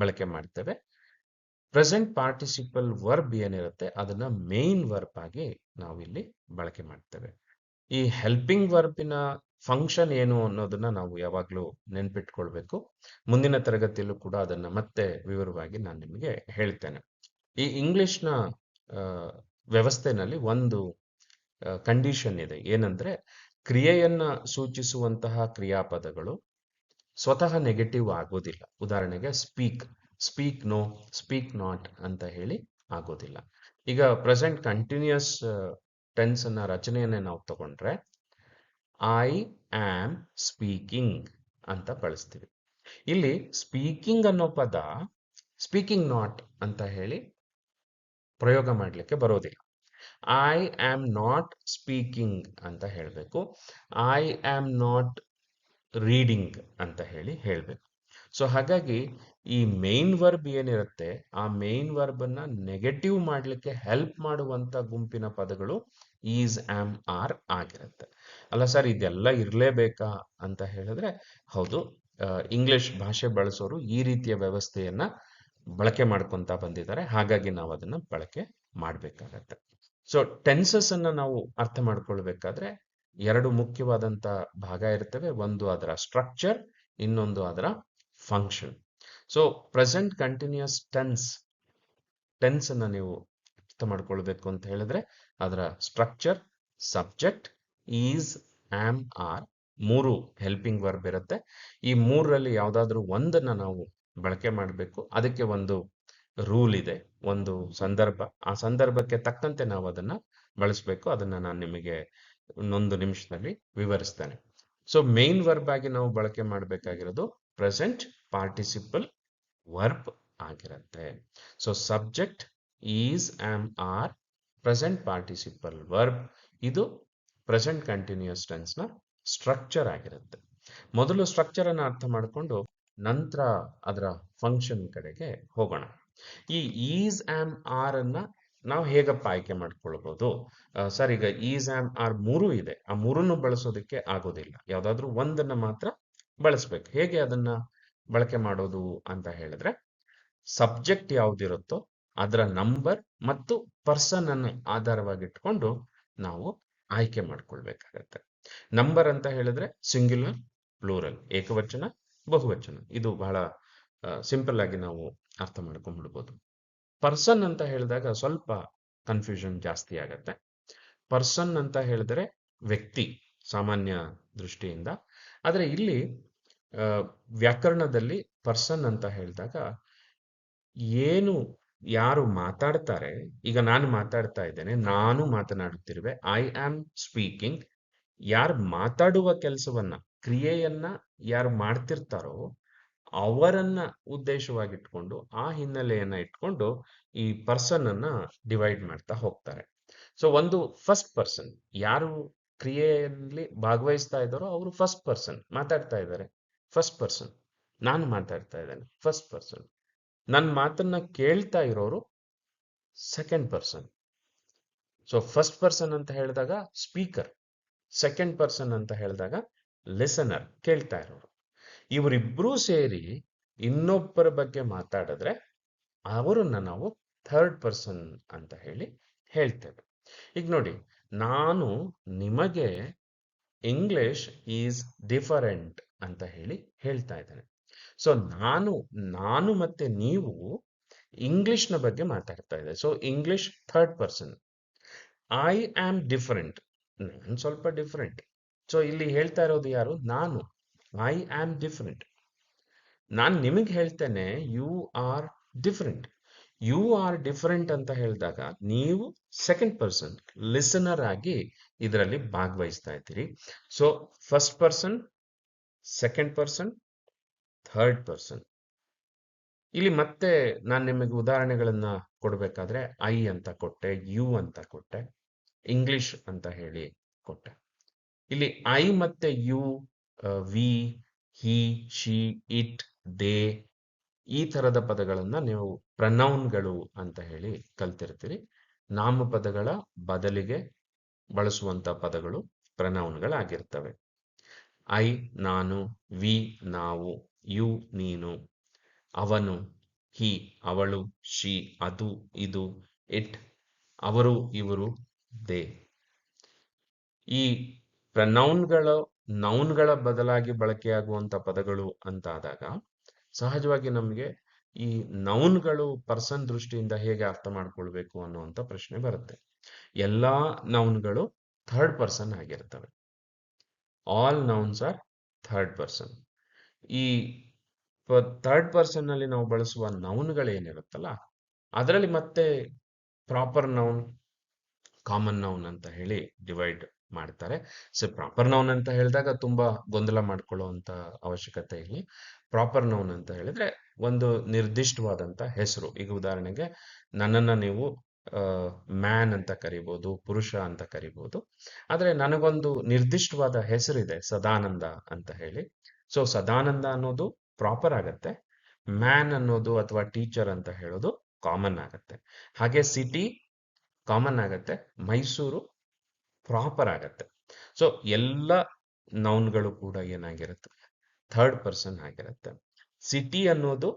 ಬಳಕೆ ಮಾಡ್ತೇವೆ. ಪ್ರೆಸೆಂಟ್ ಪಾರ್ಟಿಸಿಪಲ್ ವರ್ಬ್ ಏನಿರುತ್ತೆ ಅದನ್ನ ಮೇನ್ ವರ್ಬ್ ಆಗಿ ನಾವು ಇಲ್ಲಿ ಬಳಕೆ ಮಾಡ್ತೇವೆ. ಈ ಹೆಲ್ಪಿಂಗ್ ವರ್ಬಿನ ಫಂಕ್ಷನ್ ಏನು ಅನ್ನೋದನ್ನ ನಾವು ಯಾವಾಗಲೂ ನೆನ್ಪಿಟ್ಕೊಳ್ಬೇಕು. ಮುಂದಿನ ತರಗತಿಯಲ್ಲೂ ಕೂಡ ಅದನ್ನ ಮತ್ತೆ ವಿವರವಾಗಿ ನಾನು ನಿಮಗೆ ಹೇಳ್ತೇನೆ. ಈ ಇಂಗ್ಲಿಷ್ನ ವ್ಯವಸ್ಥೆನಲ್ಲಿ ಒಂದು ಕಂಡೀಷನ್ ಇದೆ. ಏನಂದ್ರೆ ಕ್ರಿಯೆಯನ್ನ ಸೂಚಿಸುವಂತಹ ಕ್ರಿಯಾಪದಗಳು ಸ್ವತಃ ನೆಗೆಟಿವ್ ಆಗೋದಿಲ್ಲ. ಉದಾಹರಣೆಗೆ speak, speak no, speak not ಅಂತ ಹೇಳಿ ಆಗೋದಿಲ್ಲ. ಈಗ ಪ್ರೆಸೆಂಟ್ ಕಂಟಿನ್ಯೂಸ್ ಟೆನ್ಸ್ ಅನ್ನ ರಚನೆಯನ್ನೇ ನಾವು ತಗೊಂಡ್ರೆ ಐ ಆಮ್ ಸ್ಪೀಕಿಂಗ್ ಅಂತ ಬಳಸ್ತೀವಿ. ಇಲ್ಲಿ ಸ್ಪೀಕಿಂಗ್ ಅನ್ನೋ ಪದ ಸ್ಪೀಕಿಂಗ್ ನಾಟ್ ಅಂತ ಹೇಳಿ ಪ್ರಯೋಗ ಮಾಡಲಿಕ್ಕೆ ಬರೋದಿಲ್ಲ. ಐ ಆಮ್ ನಾಟ್ ಸ್ಪೀಕಿಂಗ್ ಅಂತ ಹೇಳಬೇಕು. ಐ ಆಮ್ ನಾಟ್ ರೀಡಿಂಗ್ ಅಂತ ಹೇಳಿ ಹೇಳಬೇಕು. ಸೊ ಹಾಗಾಗಿ ಈ ಮೇನ್ ವರ್ಬ್ ಏನಿರುತ್ತೆ ಆ ಮೇನ್ ವರ್ಬ್ ಅನ್ನ ನೆಗೆಟಿವ್ ಮಾಡಲಿಕ್ಕೆ ಹೆಲ್ಪ್ ಮಾಡುವಂತ ಗುಂಪಿನ ಪದಗಳು ಈಸ್, ಆಮ್, ಆರ್ ಆಗಿರುತ್ತೆ. ಅಲ್ಲ ಸರ್ ಇದೆಲ್ಲ ಇರಲೇಬೇಕಾ ಅಂತ ಹೇಳಿದ್ರೆ ಹೌದು, ಇಂಗ್ಲಿಷ್ ಭಾಷೆ ಬಳಸೋರು ಈ ರೀತಿಯ ವ್ಯವಸ್ಥೆಯನ್ನ ಬಳಕೆ ಮಾಡ್ಕೊಂತ ಬಂದಿದ್ದಾರೆ. ಹಾಗಾಗಿ ನಾವು ಅದನ್ನ ಬಳಕೆ ಮಾಡಬೇಕಾಗತ್ತೆ. ಸೊ ಟೆನ್ಸಸ್ ಅನ್ನ ನಾವು ಅರ್ಥ ಮಾಡ್ಕೊಳ್ಬೇಕಾದ್ರೆ 2 ಮುಖ್ಯವಾದಂತ ಭಾಗ ಇರ್ತವೆ. ಒಂದು ಅದರ ಸ್ಟ್ರಕ್ಚರ್, ಇನ್ನೊಂದು ಅದರ function. So present continuous tense ಅನ್ನ ನೀವು ಅರ್ಥ ಮಾಡ್ಕೊಳ್ಬೇಕು ಅಂತ ಹೇಳಿದ್ರೆ ಅದರ structure, subject, is, am, are 3 helping verb ಇರುತ್ತೆ. ಈ 3ರಲ್ಲಿ ಯಾವ್ದಾದ್ರು ಒಂದನ್ನ ನಾವು ಬಳಕೆ ಮಾಡಬೇಕು. ಅದಕ್ಕೆ ಒಂದು ರೂಲ್ ಇದೆ, ಒಂದು ಸಂದರ್ಭ. ಆ ಸಂದರ್ಭಕ್ಕೆ ತಕ್ಕಂತೆ ನಾವು ಅದನ್ನ ಬಳಸಬೇಕು. ಅದನ್ನ ನಾನು ನಿಮಗೆ ಇನ್ನೊಂದು ನಿಮಿಷದಲ್ಲಿ ವಿವರಿಸ್ತೇನೆ. ಸೊ ಮೇನ್ ವರ್ಬ್ ಆಗಿ ನಾವು ಬಳಕೆ ಮಾಡಬೇಕಾಗಿರೋದು ಪ್ರೆಸೆಂಟ್ ಪಾರ್ಟಿಸಿಪಲ್ ವರ್ಬ್ ಆಗಿರುತ್ತೆ. So subject, is, am, are, present participle verb ಇದು ಪ್ರೆಸೆಂಟ್ ಕಂಟಿನ್ಯೂಸ್ ಟೆನ್ಸ್ ನ ಸ್ಟ್ರಕ್ಚರ್ ಆಗಿರುತ್ತೆ. ಮೊದಲು ಸ್ಟ್ರಕ್ಚರ್ ಅನ್ನ ಅರ್ಥ ಮಾಡಿಕೊಂಡು ನಂತರ ಅದರ ಫಂಕ್ಷನ್ ಕಡೆಗೆ ಹೋಗೋಣ. ಈ ಈಸ್, ಆಮ್, ಆರ್ ಅನ್ನ ನಾವು ಹೇಗಪ್ಪ ಆಯ್ಕೆ ಮಾಡ್ಕೊಳ್ಬಹುದು? ಸರ್ ಈಗ ಈಸ್, ಆಮ್, ಆರ್ 3 ಇದೆ, ಆ 3ನ್ನು ಬಳಸೋದಕ್ಕೆ ಆಗೋದಿಲ್ಲ. ಯಾವ್ದಾದ್ರು ಒಂದನ್ನ ಮಾತ್ರ ಬಳಸ್ಬೇಕು. ಹೇಗೆ ಅದನ್ನ ಬಳಕೆ ಮಾಡೋದು ಅಂತ ಹೇಳಿದ್ರೆ ಸಬ್ಜೆಕ್ಟ್ ಯಾವ್ದಿರುತ್ತೋ ಅದರ ನಂಬರ್ ಮತ್ತು ಪರ್ಸನ್ ಅನ್ನು ಆಧಾರವಾಗಿಟ್ಕೊಂಡು ನಾವು ಆಯ್ಕೆ ಮಾಡ್ಕೊಳ್ಬೇಕಾಗತ್ತೆ. ನಂಬರ್ ಅಂತ ಹೇಳಿದ್ರೆ ಸಿಂಗ್ಯುಲರ್, ಪ್ಲೂರಲ್, ಏಕವಚನ, ಬಹುವಚನ. ಇದು ಬಹಳ ಸಿಂಪಲ್ ಆಗಿ ನಾವು ಅರ್ಥ ಮಾಡ್ಕೊಂಡ್ಬಿಡ್ಬೋದು. ಪರ್ಸನ್ ಅಂತ ಹೇಳಿದಾಗ ಸ್ವಲ್ಪ ಕನ್ಫ್ಯೂಷನ್ ಜಾಸ್ತಿ ಆಗತ್ತೆ. ಪರ್ಸನ್ ಅಂತ ಹೇಳಿದ್ರೆ ವ್ಯಕ್ತಿ ಸಾಮಾನ್ಯ ದೃಷ್ಟಿಯಿಂದ. ಆದ್ರೆ ಇಲ್ಲಿ ವ್ಯಾಕರಣದಲ್ಲಿ ಪರ್ಸನ್ ಅಂತ ಹೇಳಿದಾಗ ಏನು ಯಾರು ಮಾತಾಡ್ತಾರೆ, ಈಗ ನಾನು ಮಾತಾಡ್ತಾ ಇದ್ದೇನೆ, ನಾನು ಮಾತನಾಡುತ್ತಿರುವೆ, ಐ ಆಮ್ ಸ್ಪೀಕಿಂಗ್. ಯಾರು ಮಾತಾಡುವ ಕೆಲಸವನ್ನ, ಕ್ರಿಯೆಯನ್ನ ಯಾರು ಮಾಡ್ತಿರ್ತಾರೋ ಅವರನ್ನ ಉದ್ದೇಶವಾಗಿಟ್ಕೊಂಡು, ಆ ಹಿನ್ನೆಲೆಯನ್ನ ಇಟ್ಕೊಂಡು ಈ ಪರ್ಸನ್ ಅನ್ನ ಡಿವೈಡ್ ಮಾಡ್ತಾ ಹೋಗ್ತಾರೆ. ಸೊ ಒಂದು ಫಸ್ಟ್ ಪರ್ಸನ್, ಯಾರು ಕ್ರಿಯೆಯಲ್ಲಿ ಭಾಗವಹಿಸ್ತಾ ಇದ್ದಾರೋ ಅವರು ಫಸ್ಟ್ ಪರ್ಸನ್ ಮಾತಾಡ್ತಾ ಇದ್ದಾರೆ, ಫಸ್ಟ್ ಪರ್ಸನ್. ನಾನು ಮಾತಾಡ್ತಾ ಇದ್ದೇನೆ, ಫಸ್ಟ್ ಪರ್ಸನ್. ನನ್ನ ಮಾತನ್ನ ಕೇಳ್ತಾ ಇರೋರು second person. So first person ಅಂತ ಹೇಳಿದಾಗ ಸ್ಪೀಕರ್, ಸೆಕೆಂಡ್ ಪರ್ಸನ್ ಅಂತ ಹೇಳಿದಾಗ ಲಿಸನರ್, ಕೇಳ್ತಾ ಇರೋರು. ಇವರಿಬ್ರೂ ಸೇರಿ ಇನ್ನೊಬ್ಬರ ಬಗ್ಗೆ ಮಾತಾಡಿದ್ರೆ ಅವರನ್ನ ನಾವು ಥರ್ಡ್ ಪರ್ಸನ್ ಅಂತ ಹೇಳ್ತೇವೆ. ಈಗ ನೋಡಿ, ನಾನು ನಿಮಗೆ ಇಂಗ್ಲಿಷ್ ಈಸ್ ಡಿಫರೆಂಟ್ ಅಂತ ಹೇಳ್ತಾ ಇದ್ದೇನೆ. ಸೊ ನಾನು ಮತ್ತೆ ನೀವು ಇಂಗ್ಲಿಷ್ನ ಬಗ್ಗೆ ಮಾತಾಡ್ತಾ ಇದ್ದೇವೆ. So English third person. I am different, ನಾನು ಸ್ವಲ್ಪ ಡಿಫರೆಂಟ್. ಸೊ ಇಲ್ಲಿ ಹೇಳ್ತಾ ಇರೋದು ಯಾರು? ನಾನು. I am different. ನಾನು ನಿಮಗೆ ಹೇಳ್ತೇನೆ you are different. You are different ಅಂತ ಹೇಳಿದಾಗ ನೀವು ಸೆಕೆಂಡ್ ಪರ್ಸನ್ ಲಿಸನರ್ ಆಗಿ ಇದರಲ್ಲಿ ಭಾಗವಹಿಸ್ತಾ ಇದ್ದೀರಿ. So first person, second person, third person. ಇಲ್ಲಿ ಮತ್ತೆ ನಾನು ನಿಮಗೆ ಉದಾಹರಣೆಗಳನ್ನ ಕೊಡಬೇಕಾದ್ರೆ ಐ ಅಂತ ಕೊಟ್ಟೆ, ಯು ಅಂತ ಕೊಟ್ಟೆ, ಇಂಗ್ಲಿಷ್ ಅಂತ ಕೊಟ್ಟೆ. ಇಲ್ಲಿ ಐ ಮತ್ತೆ you, we, he, she, it, they, ಈ ತರದ ಪದಗಳನ್ನ ನೀವು ಪ್ರನೌನ್ಗಳು ಅಂತ ಕಲ್ತಿರ್ತೀರಿ. ನಾಮಪದಗಳ ಬದಲಿಗೆ ಬಳಸುವಂತ ಪದಗಳು ಪ್ರನೌನ್ಗಳಾಗಿರ್ತವೆ. ಐ ನಾನು, ವಿ ನಾವು, ಯು ನೀನು, ಅವನು, ಹಿ ಅವಳು, ಶಿ ಅದು ಇದು, ಇಟ್ ಅವರು ಇವರು, ದೇ. ಈ ಪ್ರನೌನ್ಗಳು ನೌನ್ಗಳ ಬದಲಾಗಿ ಬಳಕೆಯಾಗುವಂತ ಪದಗಳು ಅಂತಾದಾಗ ಸಹಜವಾಗಿ ನಮಗೆ ಈ ನೌನ್ಗಳು ಪರ್ಸನ್ ದೃಷ್ಟಿಯಿಂದ ಹೇಗೆ ಅರ್ಥ ಮಾಡ್ಕೊಳ್ಬೇಕು ಅನ್ನುವಂಥ ಪ್ರಶ್ನೆ ಬರುತ್ತೆ. ಎಲ್ಲಾ ನೌನ್ಗಳು ಥರ್ಡ್ ಪರ್ಸನ್ ಆಗಿರ್ತವೆ. All nouns are third person. ಈ ಥರ್ಡ್ ಪರ್ಸನ್ ನಲ್ಲಿ ನಾವು ಬಳಸುವ ನೌನ್ಗಳೇನಿರುತ್ತಲ್ಲ, ಅದರಲ್ಲಿ ಮತ್ತೆ ಪ್ರಾಪರ್ ನೌನ್, ಕಾಮನ್ ನೌನ್ ಅಂತ ಡಿವೈಡ್ ಮಾಡ್ತಾರೆ. ಸೊ ಪ್ರಾಪರ್ ನೌನ್ ಅಂತ ಹೇಳಿದಾಗ ತುಂಬಾ ಗೊಂದಲ ಮಾಡ್ಕೊಳ್ಳುವಂತ ಅವಶ್ಯಕತೆ ಇಲ್ಲ. ಪ್ರಾಪರ್ ನೌನ್ ಅಂತ ಹೇಳಿದ್ರೆ ಒಂದು ನಿರ್ದಿಷ್ಟವಾದಂತ ಹೆಸರು. ಈಗ ಉದಾಹರಣೆಗೆ ನನ್ನನ್ನ ನೀವು ಮ್ಯಾನ್ ಅಂತ ಕರಿಬಹುದು, ಪುರುಷ ಅಂತ ಕರಿಬಹುದು. ಆದ್ರೆ ನನಗೊಂದು ನಿರ್ದಿಷ್ಟವಾದ ಹೆಸರಿದೆ, ಸದಾನಂದ ಅಂತ ಸೊ ಸದಾನಂದ ಅನ್ನೋದು ಪ್ರಾಪರ್ ಆಗತ್ತೆ. ಮ್ಯಾನ್ ಅನ್ನೋದು ಅಥವಾ ಟೀಚರ್ ಅಂತ ಹೇಳೋದು ಕಾಮನ್ ಆಗತ್ತೆ. ಹಾಗೆ ಸಿಟಿ ಕಾಮನ್ ಆಗತ್ತೆ, ಮೈಸೂರು ಪ್ರಾಪರ್ ಆಗತ್ತೆ. ಸೊ ಎಲ್ಲ ನೌನ್ಗಳು ಕೂಡ ಏನಾಗಿರುತ್ತೆ? ಥರ್ಡ್ ಪರ್ಸನ್ ಆಗಿರುತ್ತೆ. ಸಿಟಿ ಅನ್ನೋದು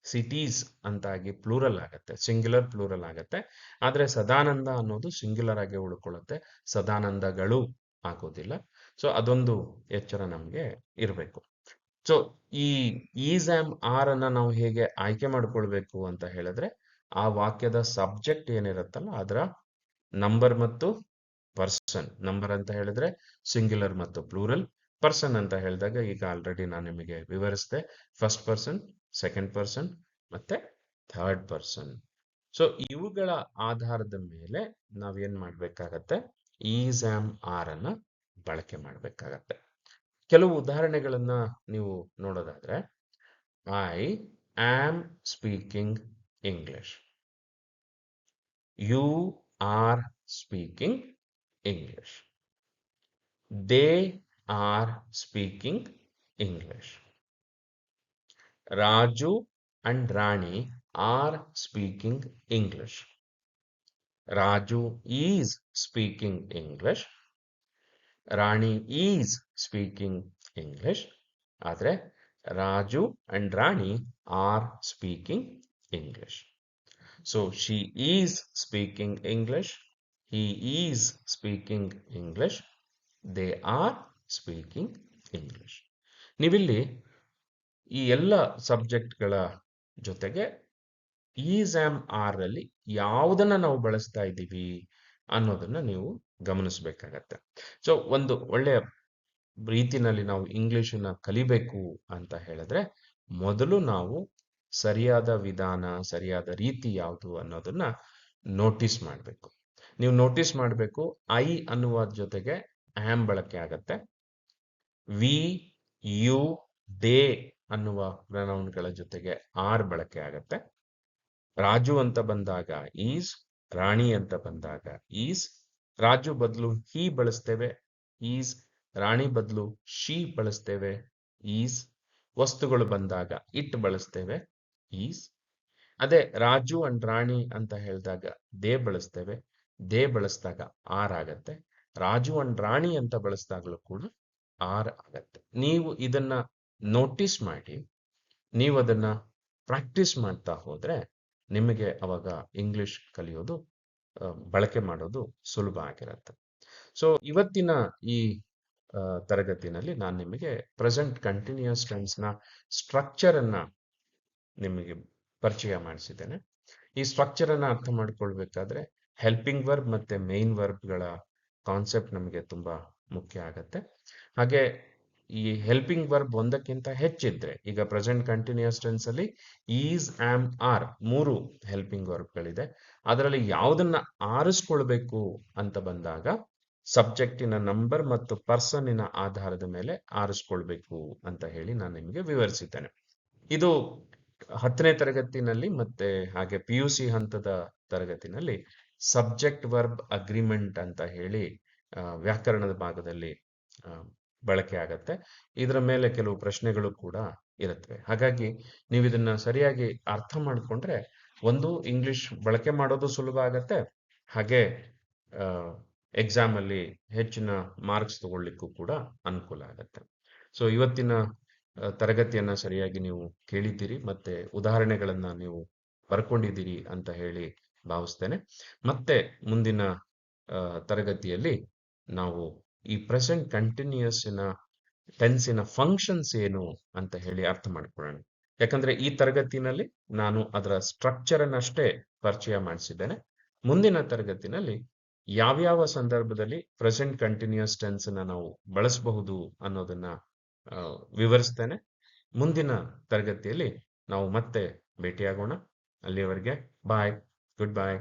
ಸಿಟೀಸ್ ಅಂತಾಗಿ ಪ್ಲೂರಲ್ ಆಗತ್ತೆ, ಸಿಂಗ್ಯುಲರ್ ಪ್ಲೂರಲ್ ಆಗತ್ತೆ. ಆದ್ರೆ ಸದಾನಂದ ಅನ್ನೋದು ಸಿಂಗ್ಯುಲರ್ ಆಗಿ ಉಳ್ಕೊಳ್ಳುತ್ತೆ, ಸದಾನಂದಗಳು ಆಗೋದಿಲ್ಲ. ಸೊ ಅದೊಂದು ಎಚ್ಚರ ನಮ್ಗೆ ಇರಬೇಕು. ಸೊ ಈ ಈಸ್ ಆಮ್ ಆರ್ ಅನ್ನ ನಾವು ಹೇಗೆ ಆಯ್ಕೆ ಮಾಡ್ಕೊಳ್ಬೇಕು ಅಂತ ಹೇಳಿದ್ರೆ, ಆ ವಾಕ್ಯದ ಸಬ್ಜೆಕ್ಟ್ ಏನಿರುತ್ತಲ್ಲ ಅದರ ನಂಬರ್ ಮತ್ತು ಪರ್ಸನ್. ನಂಬರ್ ಅಂತ ಹೇಳಿದ್ರೆ ಸಿಂಗ್ಯುಲರ್ ಮತ್ತು ಪ್ಲೂರಲ್. ಪರ್ಸನ್ ಅಂತ ಹೇಳಿದಾಗ ಈಗ ಆಲ್ರೆಡಿ ನಾನು ನಿಮಗೆ ವಿವರಿಸಿದೆ, ಫಸ್ಟ್ ಪರ್ಸನ್, ಸೆಕೆಂಡ್ ಪರ್ಸನ್ ಮತ್ತೆ ಥರ್ಡ್ ಪರ್ಸನ್. ಸೊ ಇವುಗಳ ಆಧಾರದ ಮೇಲೆ ನಾವೇನ್ ಮಾಡ್ಬೇಕಾಗತ್ತೆ? ಈಸ್ ಆಮ್ ಆರ್ ಅನ್ನ ಬಳಕೆ ಮಾಡ್ಬೇಕಾಗತ್ತೆ. ಕೆಲವು ಉದಾಹರಣೆಗಳನ್ನ ನೀವು ನೋಡೋದಾದ್ರೆ, I am speaking English, you are speaking English. They are speaking English. Raju and Rani are speaking English. Raju is speaking English. Rani is speaking English. Adre Raju and Rani are speaking English. So she is speaking English. He is speaking English. They are speaking English. ನೀವಿಲ್ಲಿ ಈ ಎಲ್ಲ ಸಬ್ಜೆಕ್ಟ್ಗಳ ಜೊತೆಗೆ is am R ಅಲ್ಲಿ ಯಾವುದನ್ನ ನಾವು ಬಳಸ್ತಾ ಇದ್ದೀವಿ ಅನ್ನೋದನ್ನ ನೀವು ಗಮನಿಸಬೇಕಾಗತ್ತೆ. ಸೊ ಒಂದು ಒಳ್ಳೆಯ ರೀತಿನಲ್ಲಿ ನಾವು ಇಂಗ್ಲಿಷನ್ನ ಕಲಿಬೇಕು ಅಂತ ಹೇಳಿದ್ರೆ, ಮೊದಲು ನಾವು ಸರಿಯಾದ ವಿಧಾನ, ಸರಿಯಾದ ರೀತಿ ಯಾವುದು ಅನ್ನೋದನ್ನ ನೋಟಿಸ್ ಮಾಡಬೇಕು. ನೀವು ನೋಟಿಸ್ ಮಾಡಬೇಕು, ಐ ಅನ್ನುವ ಜೊತೆಗೆ ಆಮ್ ಬಳಕೆ ಆಗತ್ತೆ. ವಿ, ಯು, ದೇ ಅನ್ನುವ ಪ್ರನೌನ್ಗಳ ಜೊತೆಗೆ ಆರ್ ಬಳಕೆ ಆಗತ್ತೆ. ರಾಜು ಅಂತ ಬಂದಾಗ ಈಸ್, ರಾಣಿ ಅಂತ ಬಂದಾಗ ಈಸ್, ರಾಜು ಬದಲು ಹಿ ಬಳಸ್ತೇವೆ ಈಸ್, ರಾಣಿ ಬದಲು ಶಿ ಬಳಸ್ತೇವೆ ಈಸ್, ವಸ್ತುಗಳು ಬಂದಾಗ ಇಟ್ ಬಳಸ್ತೇವೆ ಈಸ್. ಅದೇ ರಾಜು ಅಂಡ್ ರಾಣಿ ಅಂತ ಹೇಳಿದಾಗ ದೇ ಬಳಸ್ತೇವೆ, ದೇ ಬಳಸಿದಾಗ ಆರ್ ಆಗತ್ತೆ. ರಾಜು ಅಂಡ್ ರಾಣಿ ಅಂತ ಬಳಸಿದಾಗಲೂ ಕೂಡ ಆರ್ ಆಗತ್ತೆ. ನೀವು ಇದನ್ನ ನೋಟಿಸ್ ಮಾಡಿ, ನೀವು ಅದನ್ನ ಪ್ರಾಕ್ಟೀಸ್ ಮಾಡ್ತಾ ಹೋದ್ರೆ ನಿಮಗೆ ಅವಾಗ ಇಂಗ್ಲಿಷ್ ಕಲಿಯೋದು, ಬಳಕೆ ಮಾಡೋದು ಸುಲಭ ಆಗಿರುತ್ತೆ. ಸೊ ಇವತ್ತಿನ ಈ ತರಗತಿನಲ್ಲಿ ನಾನು ನಿಮಗೆ ಪ್ರೆಸೆಂಟ್ ಕಂಟಿನ್ಯೂಸ್ ಟೆನ್ಸ್ನ ಸ್ಟ್ರಕ್ಚರ್ ಅನ್ನ ನಿಮಗೆ ಪರಿಚಯ ಮಾಡಿಸಿದ್ದೇನೆ. ಈ ಸ್ಟ್ರಕ್ಚರ್ ಅನ್ನ ಅರ್ಥ ಮಾಡ್ಕೊಳ್ಬೇಕಾದ್ರೆ ಹೆಲ್ಪಿಂಗ್ ವರ್ಬ್ ಮತ್ತೆ ಮೇನ್ ವರ್ಬ್ಗಳ ಕಾನ್ಸೆಪ್ಟ್ ನಮಗೆ ತುಂಬಾ ಮುಖ್ಯ ಆಗತ್ತೆ. ಹಾಗೆ ಈ ಹೆಲ್ಪಿಂಗ್ ವರ್ಬ್ ಒಂದಕ್ಕಿಂತ ಹೆಚ್ಚಿದ್ರೆ, ಈಗ ಪ್ರೆಸೆಂಟ್ ಕಂಟಿನ್ಯೂಸ್ ಟೆನ್ಸ್ ಅಲ್ಲಿ ಈಸ್, ಆಮ್, ಆರ್ 3 ಹೆಲ್ಪಿಂಗ್ ವರ್ಬ್ಗಳಿದೆ. ಅದರಲ್ಲಿ ಯಾವುದನ್ನ ಆರಿಸ್ಕೊಳ್ಬೇಕು ಅಂತ ಬಂದಾಗ ಸಬ್ಜೆಕ್ಟಿನ ನಂಬರ್ ಮತ್ತು ಪರ್ಸನ್ನಿನ ಆಧಾರದ ಮೇಲೆ ಆರಿಸ್ಕೊಳ್ಬೇಕು ಅಂತ ಹೇಳಿ ನಾನು ನಿಮಗೆ ವಿವರಿಸಿದ್ದೇನೆ. ಇದು 10ನೇ ತರಗತಿನಲ್ಲಿ ಮತ್ತೆ ಹಾಗೆ PUC ಹಂತದ ತರಗತಿನಲ್ಲಿ ಸಬ್ಜೆಕ್ಟ್ ವರ್ಬ್ ಅಗ್ರಿಮೆಂಟ್ ಅಂತ ಹೇಳಿ ವ್ಯಾಕರಣದ ಭಾಗದಲ್ಲಿ ಬಳಕೆ ಆಗತ್ತೆ. ಇದರ ಮೇಲೆ ಕೆಲವು ಪ್ರಶ್ನೆಗಳು ಕೂಡ ಇರುತ್ತವೆ. ಹಾಗಾಗಿ ನೀವು ಇದನ್ನ ಸರಿಯಾಗಿ ಅರ್ಥ ಮಾಡಿಕೊಂಡ್ರೆ ಒಂದು ಇಂಗ್ಲಿಷ್ ಬಳಕೆ ಮಾಡೋದು ಸುಲಭ ಆಗತ್ತೆ, ಹಾಗೆ ಎಕ್ಸಾಮ್ ಅಲ್ಲಿ ಹೆಚ್ಚಿನ ಮಾರ್ಕ್ಸ್ ತಗೊಳ್ಳಿಕ್ಕೂ ಕೂಡ ಅನುಕೂಲ ಆಗತ್ತೆ. ಸೊ ಇವತ್ತಿನ ತರಗತಿಯನ್ನ ಸರಿಯಾಗಿ ನೀವು ಕೇಳಿದ್ದೀರಿ ಮತ್ತೆ ಉದಾಹರಣೆಗಳನ್ನ ನೀವು ಬರ್ಕೊಂಡಿದ್ದೀರಿ ಅಂತ ಹೇಳಿ ಭಾವಿಸ್ತೇನೆ. ಮತ್ತೆ ಮುಂದಿನ ತರಗತಿಯಲ್ಲಿ ನಾವು ಈ ಪ್ರೆಸೆಂಟ್ ಕಂಟಿನ್ಯೂಸ್ನ ಟೆನ್ಸಿನ ಫಂಕ್ಷನ್ಸ್ ಏನು ಅಂತ ಹೇಳಿ ಅರ್ಥ ಮಾಡ್ಕೊಳ್ಳೋಣ. ಯಾಕಂದ್ರೆ ಈ ತರಗತಿನಲ್ಲಿ ನಾನು ಅದರ ಸ್ಟ್ರಕ್ಚರ್ ಅನ್ನಷ್ಟೇ ಪರಿಚಯ ಮಾಡಿಸಿದ್ದೇನೆ. ಮುಂದಿನ ತರಗತಿನಲ್ಲಿ ಯಾವ್ಯಾವ ಸಂದರ್ಭದಲ್ಲಿ ಪ್ರೆಸೆಂಟ್ ಕಂಟಿನ್ಯೂಸ್ ಟೆನ್ಸ್ ಅನ್ನ ನಾವು ಬಳಸಬಹುದು ಅನ್ನೋದನ್ನ ವಿವರಿಸ್ತೇನೆ. ಮುಂದಿನ ತರಗತಿಯಲ್ಲಿ ನಾವು ಮತ್ತೆ ಭೇಟಿಯಾಗೋಣ. ಅಲ್ಲಿಯವರೆಗೆ ಬಾಯ್, ಗುಡ್ ಬಾಯ್.